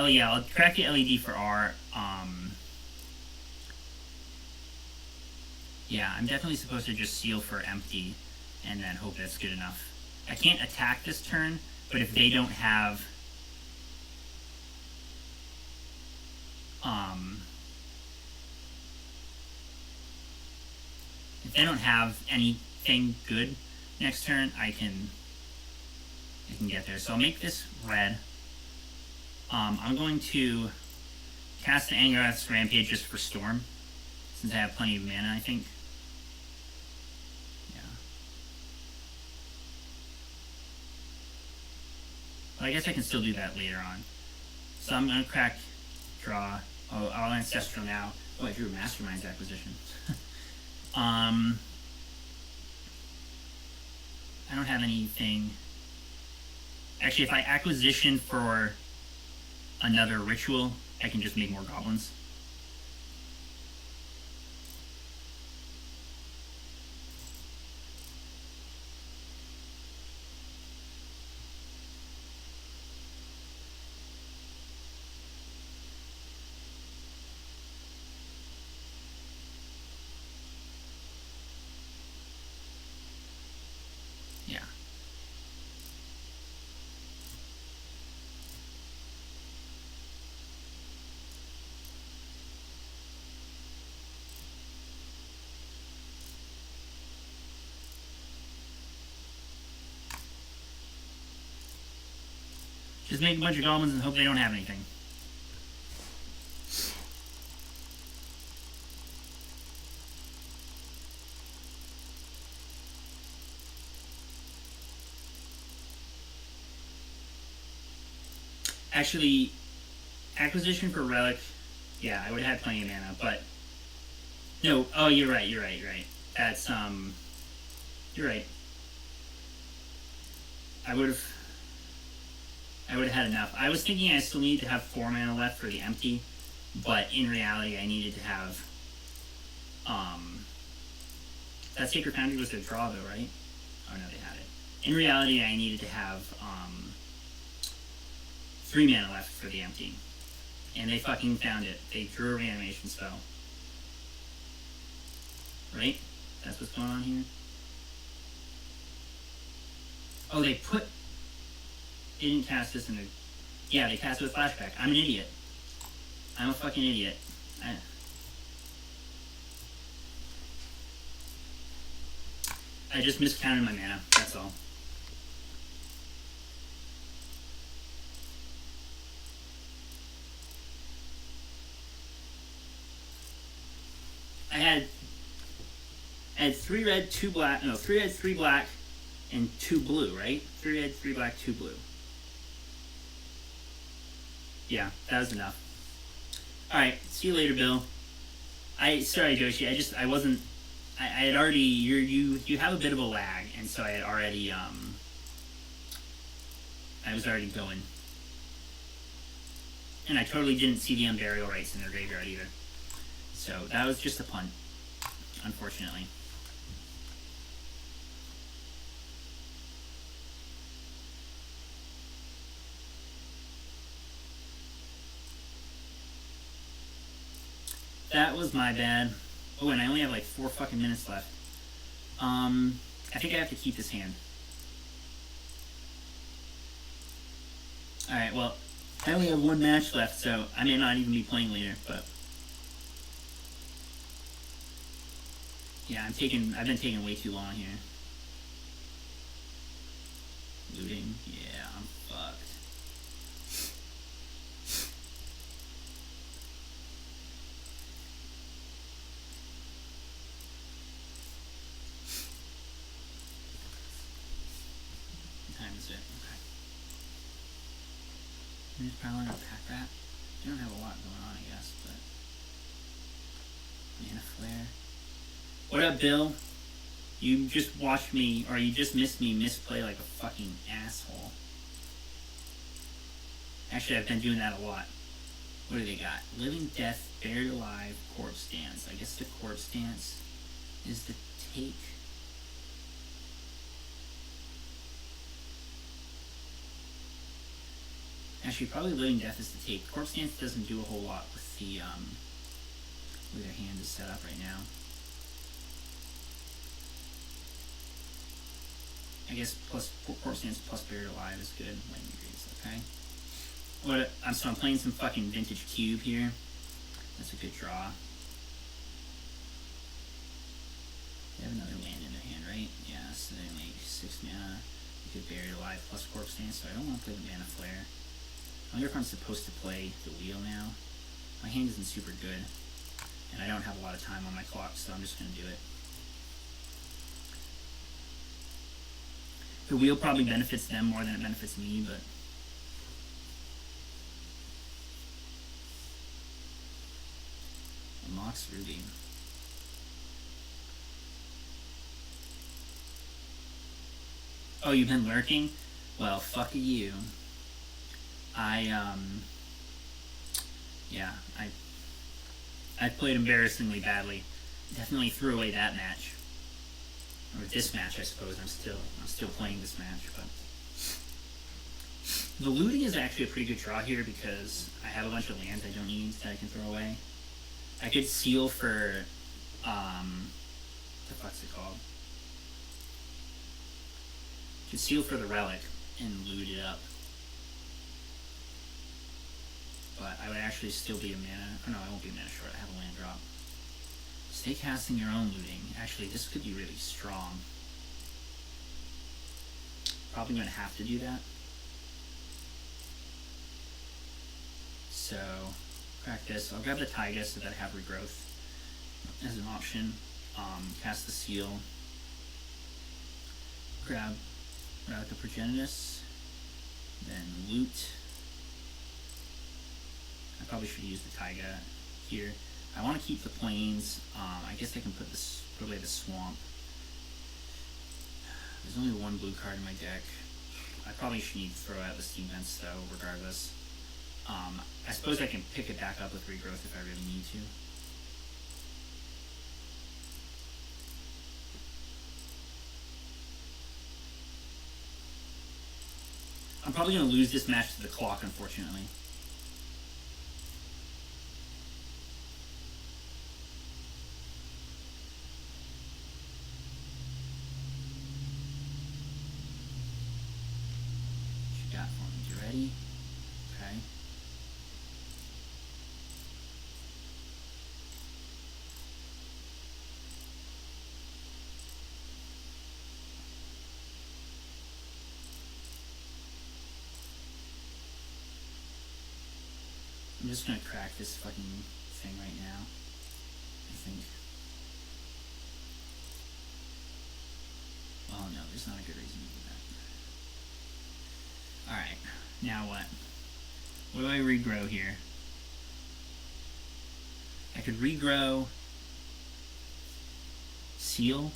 Yeah, I'll crack the LED for R. Yeah, I'm definitely supposed to just seal for empty and then hope that's good enough. I can't attack this turn, but if they don't have... if they don't have anything good next turn, I can get there. So I'll make this red. I'm going to cast the Angrath's Rampage just for Storm, since I have plenty of mana, I think. Yeah. But I guess I can still do that later on. So I'm gonna crack, draw. Oh, I'll Ancestral now. Oh, I drew a Masterminds Acquisition. I don't have anything. Actually, if I acquisition for another ritual, I can just make more goblins. Yeah. Just make a bunch of goblins and hope they don't have anything. Actually, acquisition for relic, yeah, I would have had plenty of mana, but no. Oh, you're right. That's you're right. I would have had enough. I was thinking I still needed to have 4 mana left for the empty, but in reality, I needed to have that Sacred Foundry was their draw though, right? Oh no, they had it. In reality, I needed to have 3 mana left for the empty. And they fucking found it. They drew a reanimation spell. Right? That's what's going on here? Oh, they didn't cast this in a... Yeah, they cast it with flashback. I'm an idiot. I'm a fucking idiot. I just miscounted my mana, that's all. I had 3 red, 2 black, no, 3 red, 3 black, and 2 blue, right? 3 red, 3 black, 2 blue. Yeah, that was enough. Alright, see you later, Bill. Sorry, Joshi, I wasn't, I had already, you have a bit of a lag, and so I had already, I was already going. And I totally didn't see the Unburial Rites in their graveyard either. So that was just a punt, unfortunately. That was my bad. Oh, and I only have like 4 fucking minutes left. I think I have to keep this hand. Alright, well, I only have 1 match left, so I may not even be playing later, but... Yeah, I've been taking way too long here. Looting? Yeah, I'm fucked. What time is it? Okay. I'm just probably gonna pack that. I don't have a lot going on, I guess, but... Mana Flare. What up, Bill? You just watched me, or you just missed me misplay like a fucking asshole. Actually, I've been doing that a lot. What do they got? Living Death, Buried Alive, Corpse Dance. I guess the Corpse Dance is the take. Actually, probably Living Death is the take. Corpse Dance doesn't do a whole lot with the, way their hand is set up right now. I guess plus Corpse Dance plus Buried Alive is good. Lightning Greaves, okay. So I'm playing some fucking Vintage Cube here. That's a good draw. They have another land in their hand, right? Yeah, so they make 6 mana. You could Buried Alive plus Corpse Dance, so I don't want to play the Mana Flare. I wonder if I'm supposed to play the Wheel now. My hand isn't super good, and I don't have a lot of time on my clock, so I'm just going to do it. The Wheel probably benefits them more than it benefits me, but Mox Ruby. Oh, you've been lurking? Well, fuck you. Yeah, I played embarrassingly badly. Definitely threw away that match. Or this match, I suppose. I'm still playing this match, but the looting is actually a pretty good draw here because I have a bunch of lands I don't need that I can throw away. I could seal for what the fuck's it called? I could seal for the relic and loot it up. But I would actually still be a mana. Oh no, I won't be mana short. I have a land drop. Stay casting your own looting. Actually, this could be really strong. Probably going to have to do that. So, crack this. I'll grab the Taiga so that I have regrowth as an option. Cast the seal. Grab Relic of Progenitus. Then loot. I probably should use the Taiga here. I want to keep the plains. I guess I can put away the swamp. There's only one blue card in my deck. I probably should need to throw out the Steam Vents though, regardless. I suppose I can pick it back up with regrowth if I really need to. I'm probably going to lose this match to the clock, unfortunately. What you got for me? You ready? Okay. I'm just gonna crack this fucking thing right now, I think. Oh no, there's not a good reason to do that. Alright, now what? What do I regrow here? I could regrow Seal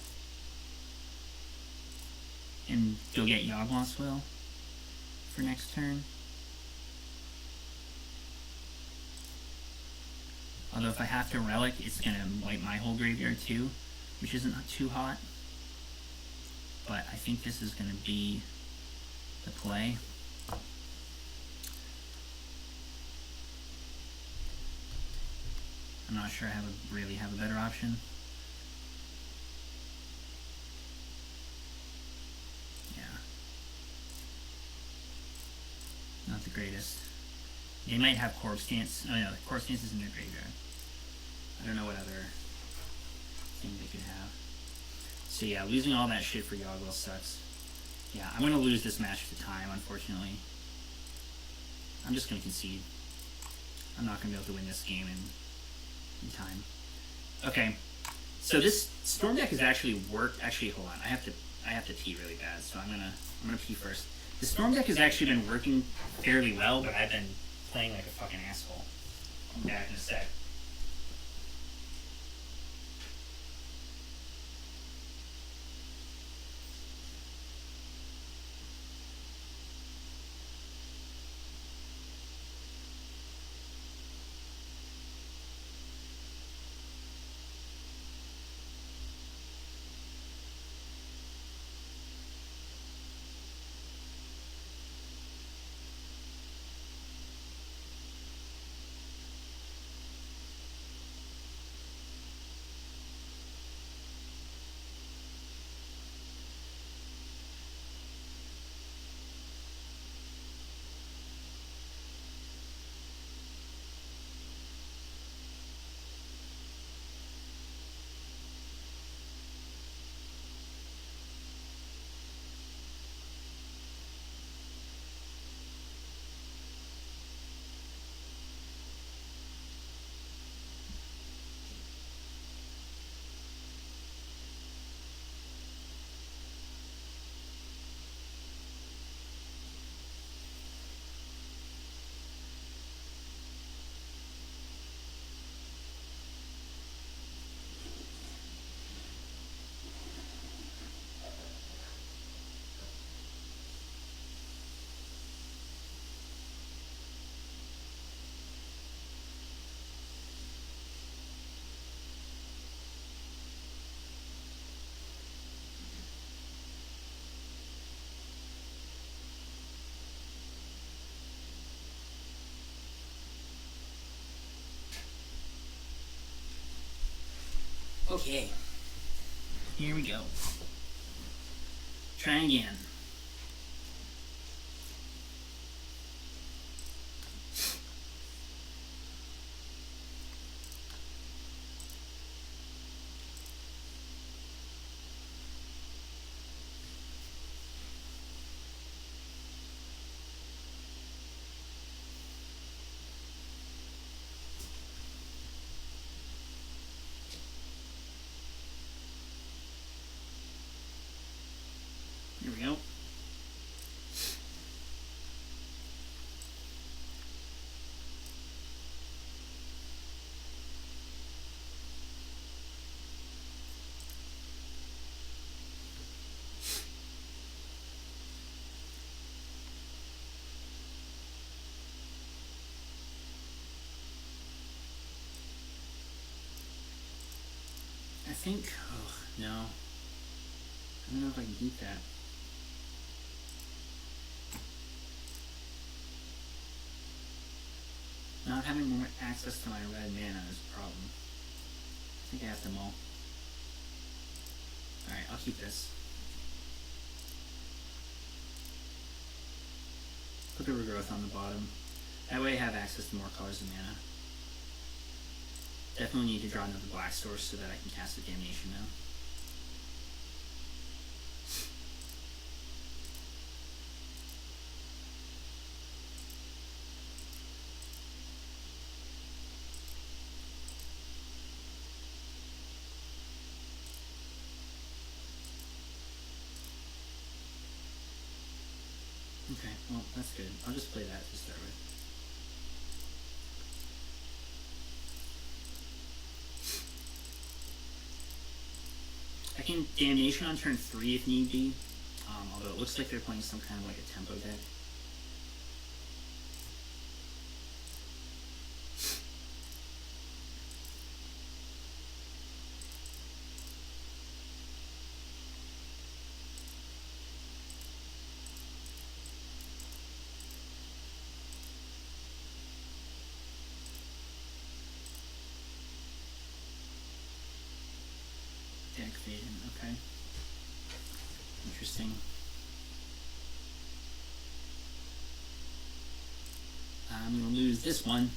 and go get Yawgmoth's Will for next turn. Although if I have to Relic, it's going to wipe my whole graveyard too, which isn't too hot. But I think this is going to be the play. I'm not sure I really have a better option. Yeah. Not the greatest. They might have Corpse Dance. Oh no, the Corpse Dance is in their graveyard. I don't know what other thing they could have. So yeah, losing all that shit for Yawgmoth sucks. Yeah, I'm gonna lose this match to time, unfortunately. I'm just gonna concede. I'm not gonna be able to win this game in time. Okay, so this Storm deck has actually worked. Actually, hold on. I have to pee really bad, so I'm gonna pee first. The Storm deck has actually been working fairly well, but I've been playing like a fucking asshole. I'm back in a sec. Okay. Here we go. Try again. Here we go. I think, oh, no. I don't know if I can beat that. Not having more access to my red mana is a problem. I think I have them all. Alright, I'll keep this. Put the regrowth on the bottom. That way I have access to more colors of mana. Definitely need to draw another black source so that I can cast a Damnation now. Okay, well, that's good. I'll just play that to start with. I can Damnation on turn 3 if need be, although it looks like they're playing some kind of like a tempo deck. Deck fading, okay. Interesting. I'm gonna lose this one.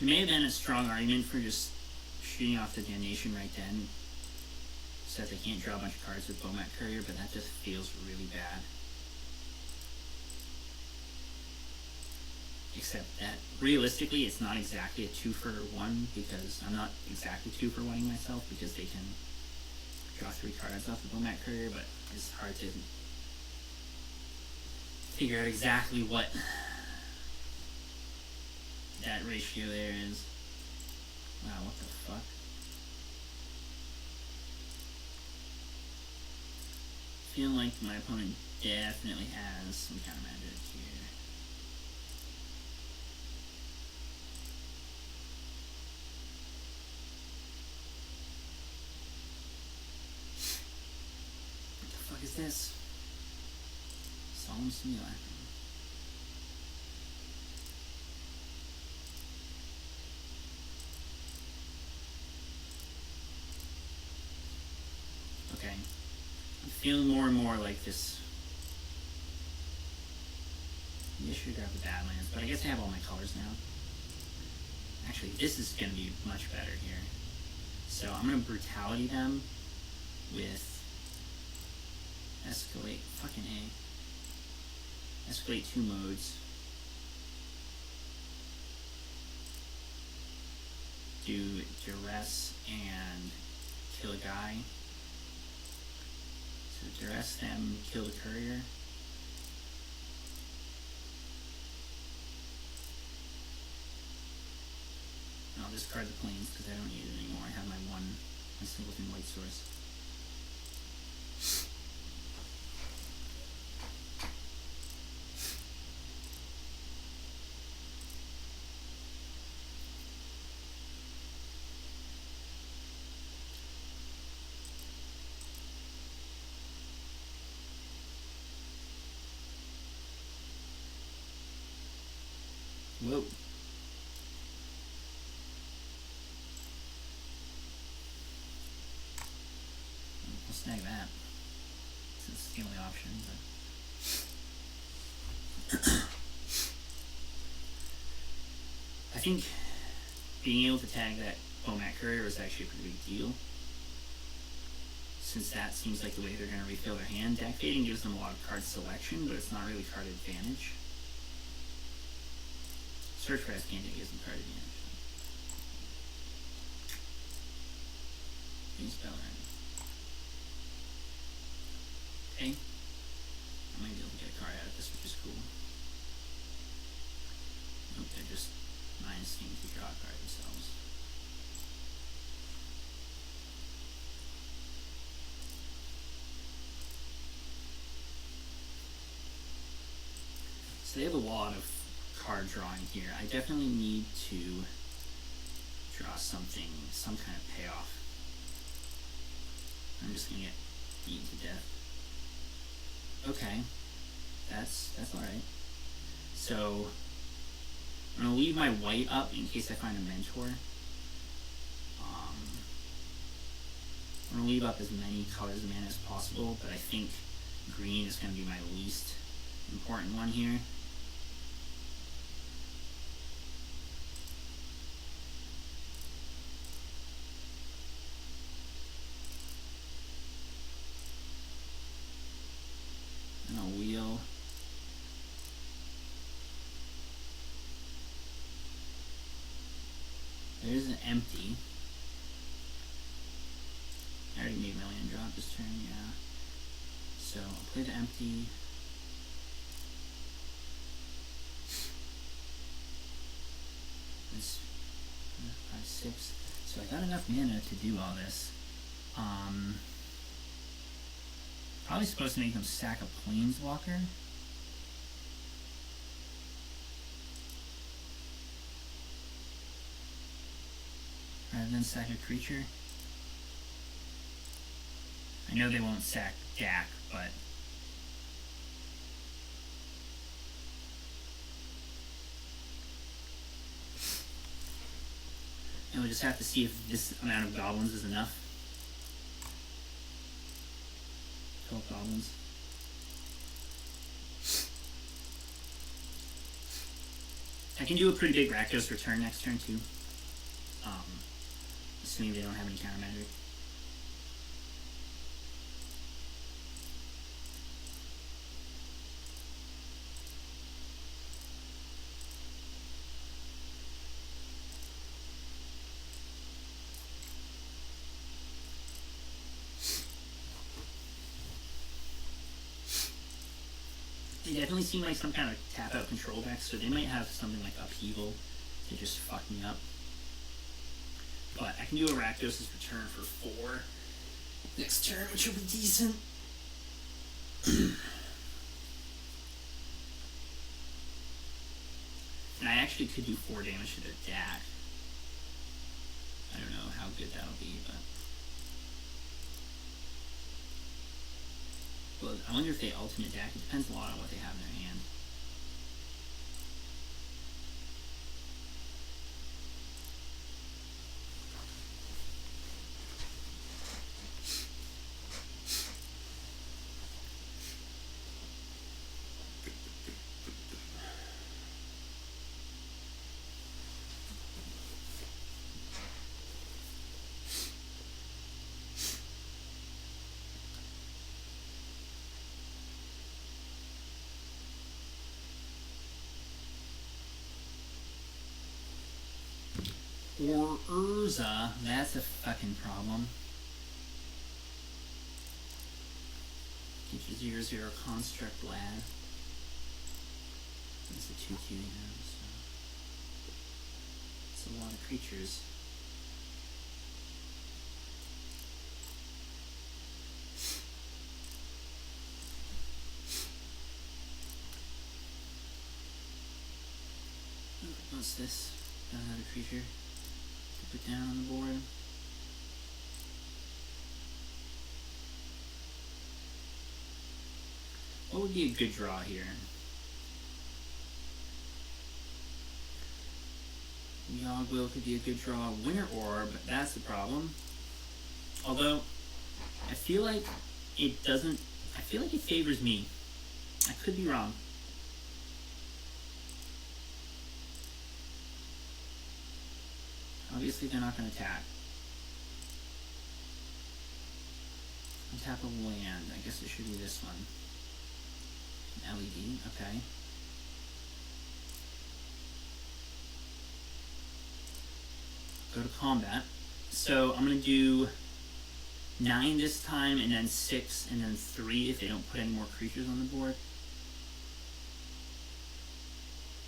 There may have been a strong argument for just shooting off the Damnation right then, so that they can't draw a bunch of cards with Bomat Courier, but that just feels really bad. Except that, realistically, it's not exactly a 2-for-1, because I'm not exactly 2-for-1ing myself, because they can draw 3 cards off the Bomat Courier, but it's hard to figure out exactly what that ratio there is. Wow, what the fuck? I feel like my opponent definitely has some kind of magic here. What the fuck is this? Solemn Simulacrum. Okay. I'm feeling more and more like this. I should grab the Badlands, but I guess I have all my colors now. Actually, this is going to be much better here. So I'm going to Brutality them with Escalate, fucking A. Escalate 2 modes. Do Duress and kill a guy. So Duress them, kill the Courier. discard the planes because I don't need it anymore. I have my Simpleton white source. Whoa. I'll snag that. Since it's the only option, but I think being able to tag that Bomat Courier is actually a pretty big deal. Since that seems like the way they're going to refill their hand. Deck fading gives them a lot of card selection, but it's not really card advantage. Search for Escanding gives them card advantage. Use Bellerin. Okay. I might be able to get a card out of this, which is cool. Nope, they're just minusing to draw a card themselves. So they have a lot of card drawing here. I definitely need to draw something, some kind of payoff. I'm just gonna get beaten to death. Okay, that's alright. So I'm gonna leave my white up in case I find a mentor. I'm gonna leave up as many colors of mana as possible, but I think green is gonna be my least important one here. And a wheel. There's an empty. I already made my land drop this turn, yeah. So I'll play the empty. It's 5, 6. So I got enough mana to do all this. Probably supposed to make them sack a Planeswalker. Rather than sack a creature. I know they won't sack Jack, but and we'll just have to see if this amount of goblins is enough. 12 goblins. I can do a pretty big Rakdos return next turn too. Assuming they don't have any counter magic. They definitely seem like some kind of tap out control deck, so they might have something like Upheaval to just fuck me up. But I can do a Rakdos' return for 4 next turn, which will be decent. And I actually could do 4 damage to their Dak. I don't know how good that'll be, but... Well, I wonder if they ultimate Dak. It depends a lot on what they have in their hand. Or Urza, that's a fucking problem. Get your 0/0 construct lad. It's a 2/2, you know, so it's a lot lot of creatures. What's this? Another creature to put down on the board. What would be a good draw here? Yogg-Will could be a good draw. Winter Orb, that's the problem. Although, I feel like it doesn't... I feel like it favors me. I could be wrong. Obviously, they're not going to attack. Untap a land. I guess it should be this one. An LED, okay. Go to combat. So I'm going to do 9 this time, and then 6, and then 3 if they don't put any more creatures on the board.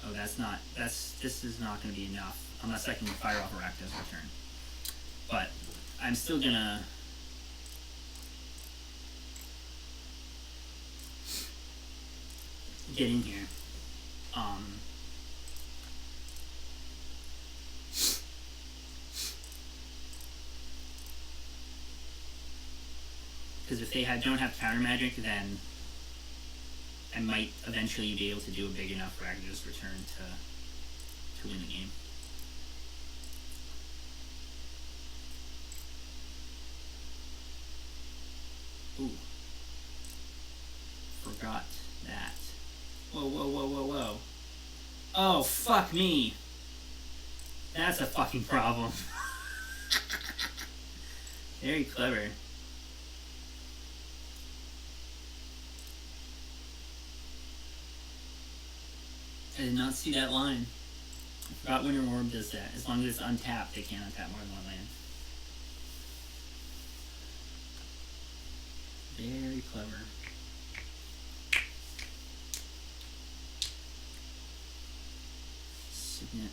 Oh, this is not going to be enough, unless I can fire off a Rakdos return. But I'm still going to... get in here. Because if they don't have counter magic, then I might eventually be able to do a big enough Rakdos return to win the game. Ooh. Forgot that. Whoa, whoa, whoa, whoa, whoa. Oh, fuck me. That's a fucking problem. Very clever. I did not see that line. I forgot Winter Orb does that. As long as it's untapped, they can't untap more than one land. Very clever. Signet.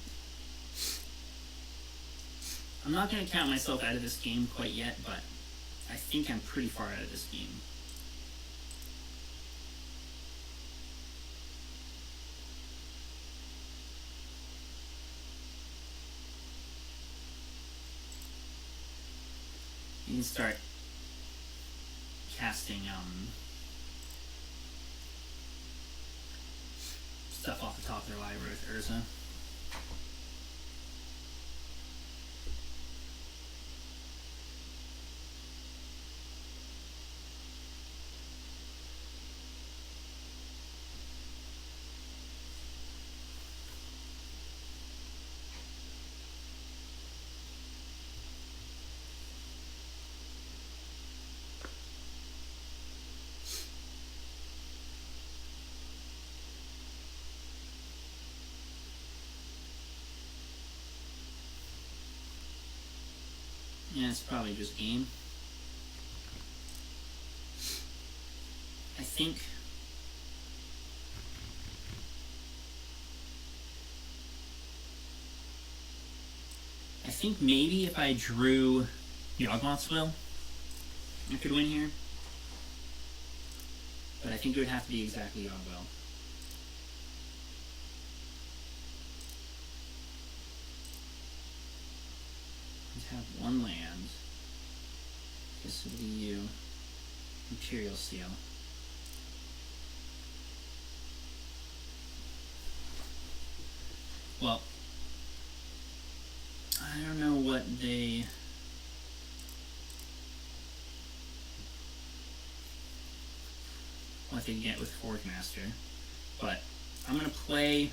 I'm not going to count myself out of this game quite yet, but I think I'm pretty far out of this game. You can start casting stuff off the top of their library with Urza. Yeah, it's probably just game. I think maybe if I drew Yawgmoth's Will, I could win here. But I think it would have to be exactly Yawg-Will. Let's have one land. This would be you. Imperial Seal. Well, I don't know what they... what they get with Forge Master, but I'm going to play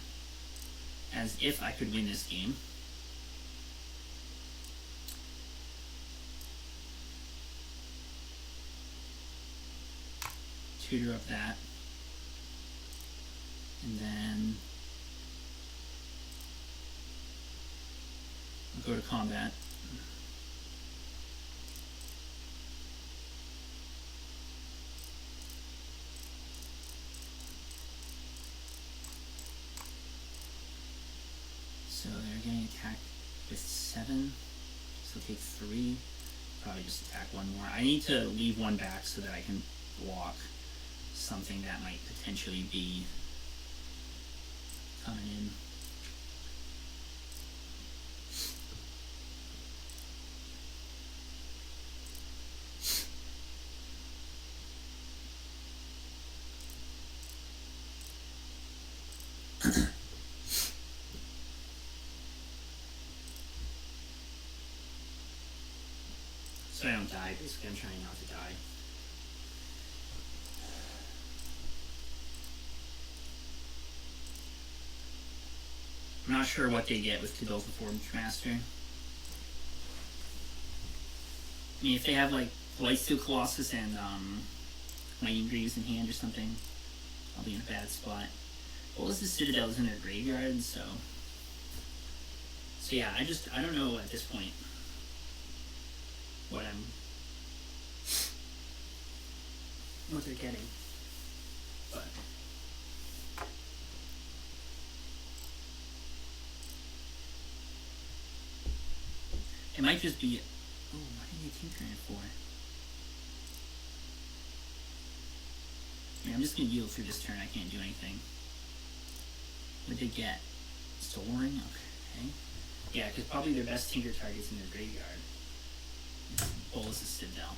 as if I could win this game. Tutor up that, and then I'll go to combat. So they're getting attacked with 7. So take 3. Probably just attack one more. I need to leave one back so that I can block something that might potentially be coming in. So I don't die. Basically, I'm trying not to die. I'm not sure what they get with Cadolfo Forge Master. I mean, if they have like Lightsteel Colossus and Mighty Greaves in hand or something, I'll be in a bad spot. Bolas the Citadel is in their graveyard, so yeah, I don't know at this point what they're getting, but it might just be. Oh, what did they tinker it for? I mean, I'm just gonna yield through this turn. I can't do anything. What did they get? Soaring? Okay. Yeah, because probably their best tinker target's in their graveyard. Bolas the Citadel.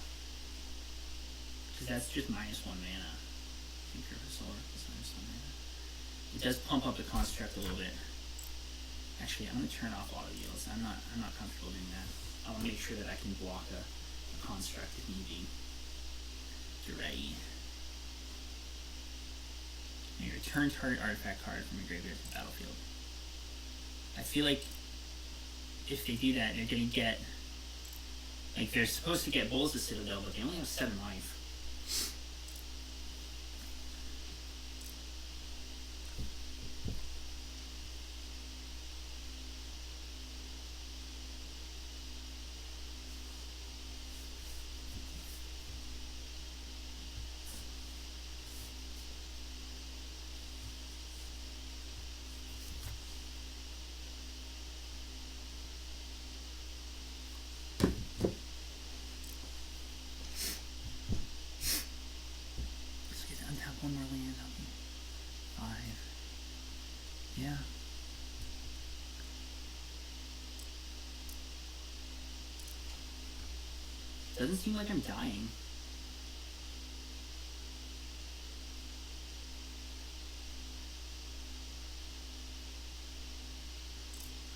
Because that's just -1 mana. Tinker for Solar is -1 mana. It does pump up the construct a little bit. Actually, I'm gonna turn off auto yields. I'm not comfortable doing that. I want to make sure that I can block a construct if need be. Get ready. You return target artifact card from your graveyard to the battlefield. I feel like if they do that, they're gonna get, like, they're supposed to get Bolas the Citadel, but they only have 7 life. One more land, I'll be 5. Yeah. Doesn't seem like I'm dying.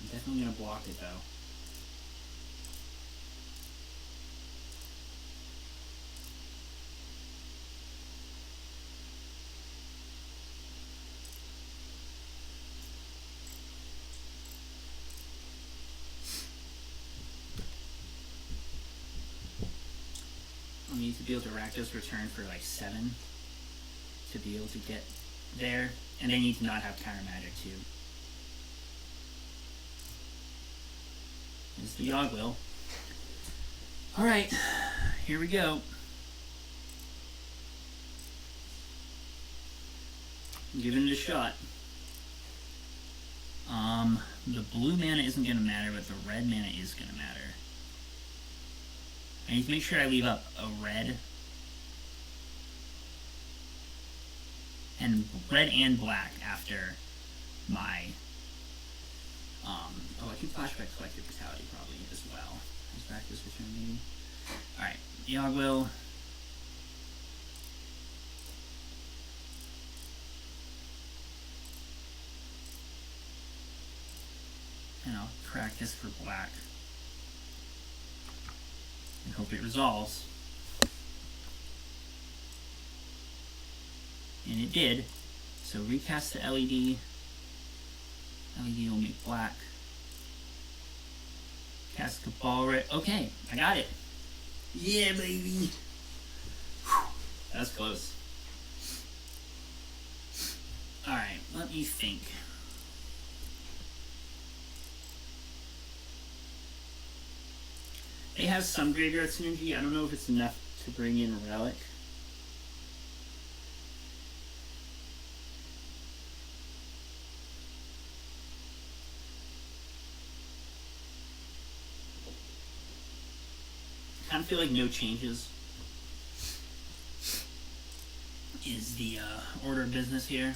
I'm definitely gonna block it though. I need to be able to Rakdos return for like 7 to be able to get there, and they need to not have counter magic too. There's the Yogg-Will. Alright, here we go. Giving it a shot. The blue mana isn't going to matter, but the red mana is going to matter. I need to make sure I leave up a red and black after my oh, I can flashback Collective Brutality probably as well. Let's practice return maybe. Alright, Yogg-Will. And I'll crack this for black. And hope it resolves. And it did. So recast the LED. LED will make black. Cast Cabal Red. Okay, I got it. Yeah, baby. Whew. That's close. Alright, let me think. They have some graveyard synergy. I don't know if it's enough to bring in Relic. kind of feel like no changes is the order of business here.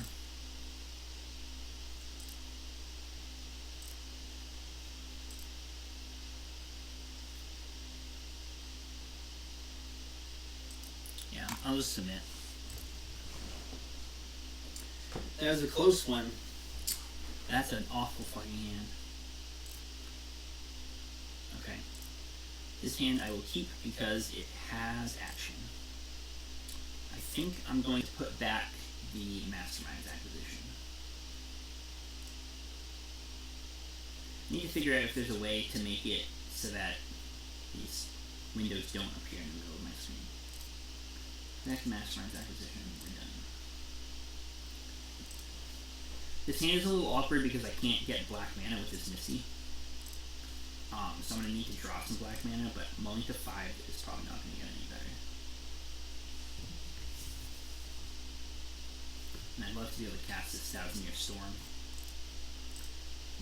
Yeah, I'll just submit. That was a close one. That's an awful fucking hand. Okay. This hand I will keep because it has action. I think I'm going to put back the Mastermind's Acquisition. I need to figure out if there's a way to make it so that these windows don't appear in the middle of my screen. Back to Mastermind's Acquisition, we're done. This hand is a little awkward because I can't get black mana with this Misty. So I'm going to need to draw some black mana, but mulling to 5 is probably not going to get any better. And I'd love to be able to cast this Thousand Year Storm.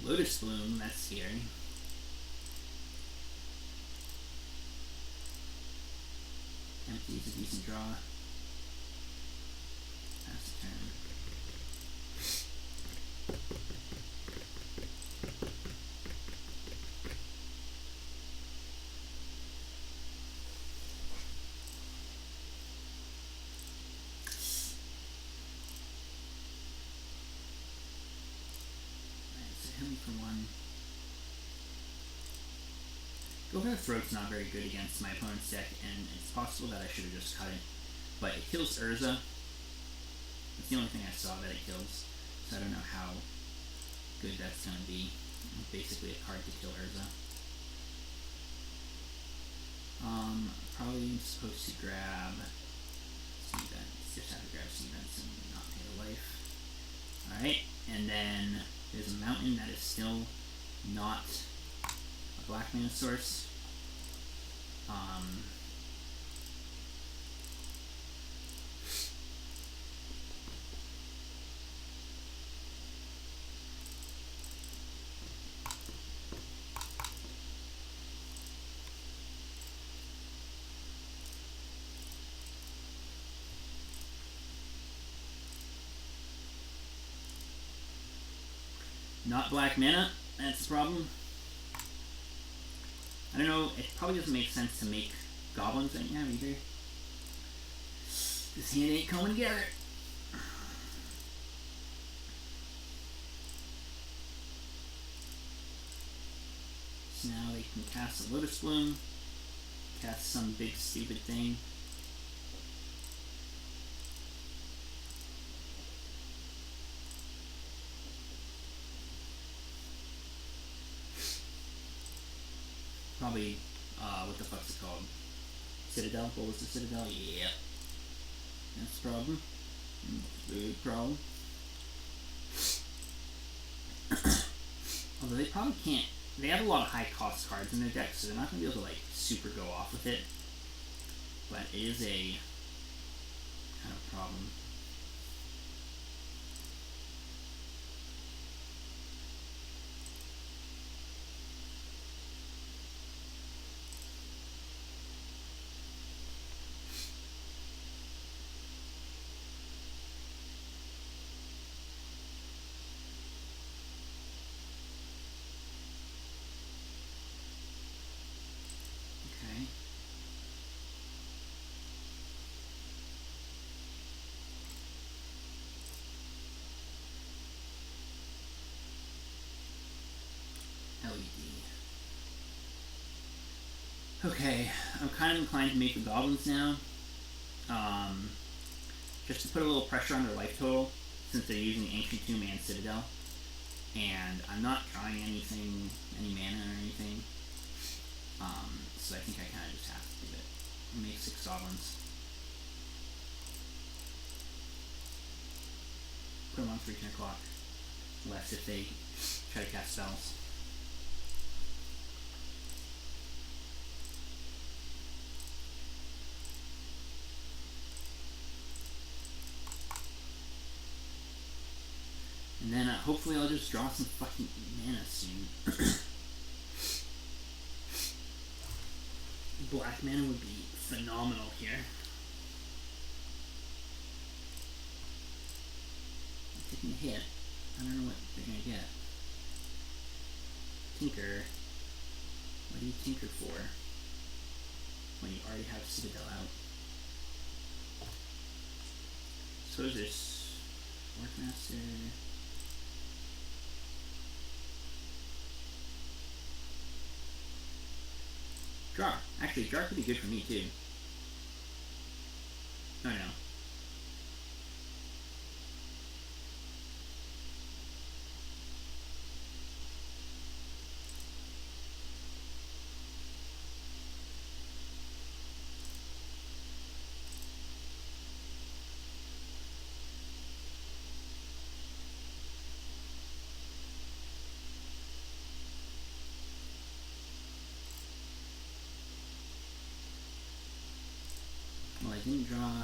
Lotus Bloom, that's scary. Empty is a decent draw. Pass the turn. Go for the Throat's not very good against my opponent's deck, and it's possible that I should have just cut it. But it kills Urza. It's the only thing I saw that it kills, so I don't know how good that's going to be. It's basically a card to kill Urza. Probably supposed to grab Sea Vents. Just have to grab Sea Vents and not pay the life. Alright, and then there's a mountain that is still not a black mana source. Not black mana, that's the problem. I don't know, it probably doesn't make sense to make goblins anyhow either. This hand ain't coming together. So now they can cast a Lotus Bloom, cast some big stupid thing. Probably, what the fuck's it called? Citadel? What was the Citadel? Yeah. That's the problem. Big problem. Although they probably can't. They have a lot of high cost cards in their deck, so they're not going to be able to, like, super go off with it. But it is a kind of problem. Okay, I'm kind of inclined to make the goblins now. Just to put a little pressure on their life total, since they're using Ancient Tomb and Citadel. And I'm not drawing anything, any mana or anything. So I think I kind of just have to do it. Make 6 goblins. Put them on 3 turn clock. Less if they try to cast spells. And then hopefully I'll just draw some fucking mana soon. Black mana would be phenomenal here. Taking a hit. I don't know what they're gonna get. Tinker. What do you tinker for? When you already have Citadel out. So is this Workmaster? Draw. Actually, draw could be good for me too. Oh no. Well, I didn't draw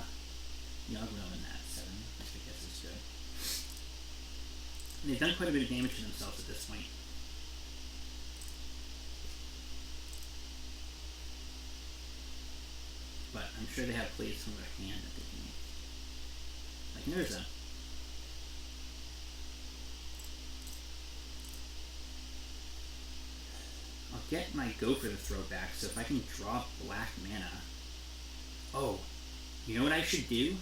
Yagwell in that 7, which I guess is good. They've done quite a bit of damage to themselves at this point. But I'm sure they have plays from their hand that they can make. Like Nurza. I'll get my Go for the Throw back, so if I can draw black mana. Oh, you know what I should do?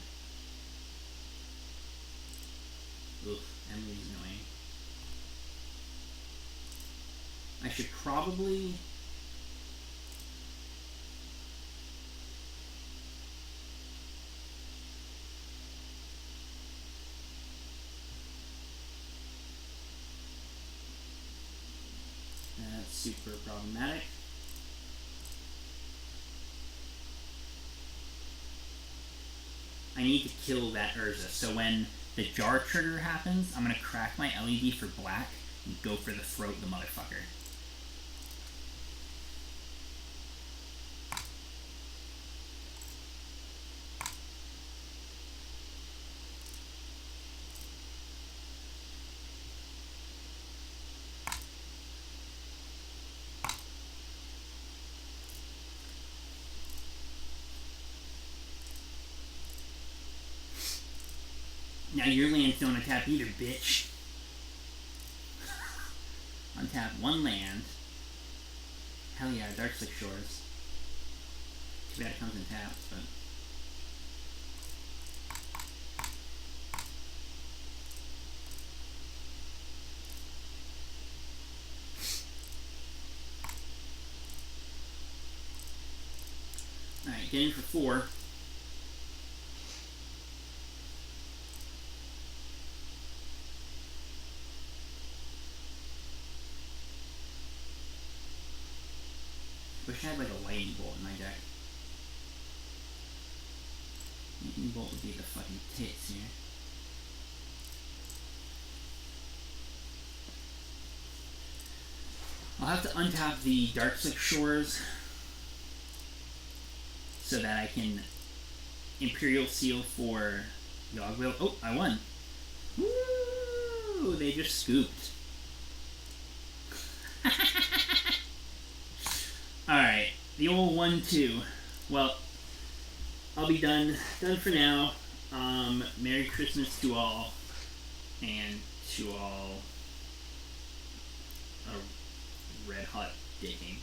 Ugh, Emily's annoying. I should probably... That's super problematic. I need to kill that Urza, so when the jar trigger happens, I'm going to crack my LED for black and go for the throat the motherfucker. Now your lands don't untap either, bitch. Untap one land. Hell yeah, Darkslick Shores. Too bad it comes in taps, but... Alright, get in for 4. Wish I had like a lightning bolt in my deck. Lightning bolt would be the fucking tits here. I'll have to untap the Darkslick Shores so that I can Imperial Seal for Yogwill. Oh, I won. Woo! They just scooped. Alright, the old 1-2. Well, I'll be done for now. Merry Christmas to all, and to all a red hot digging.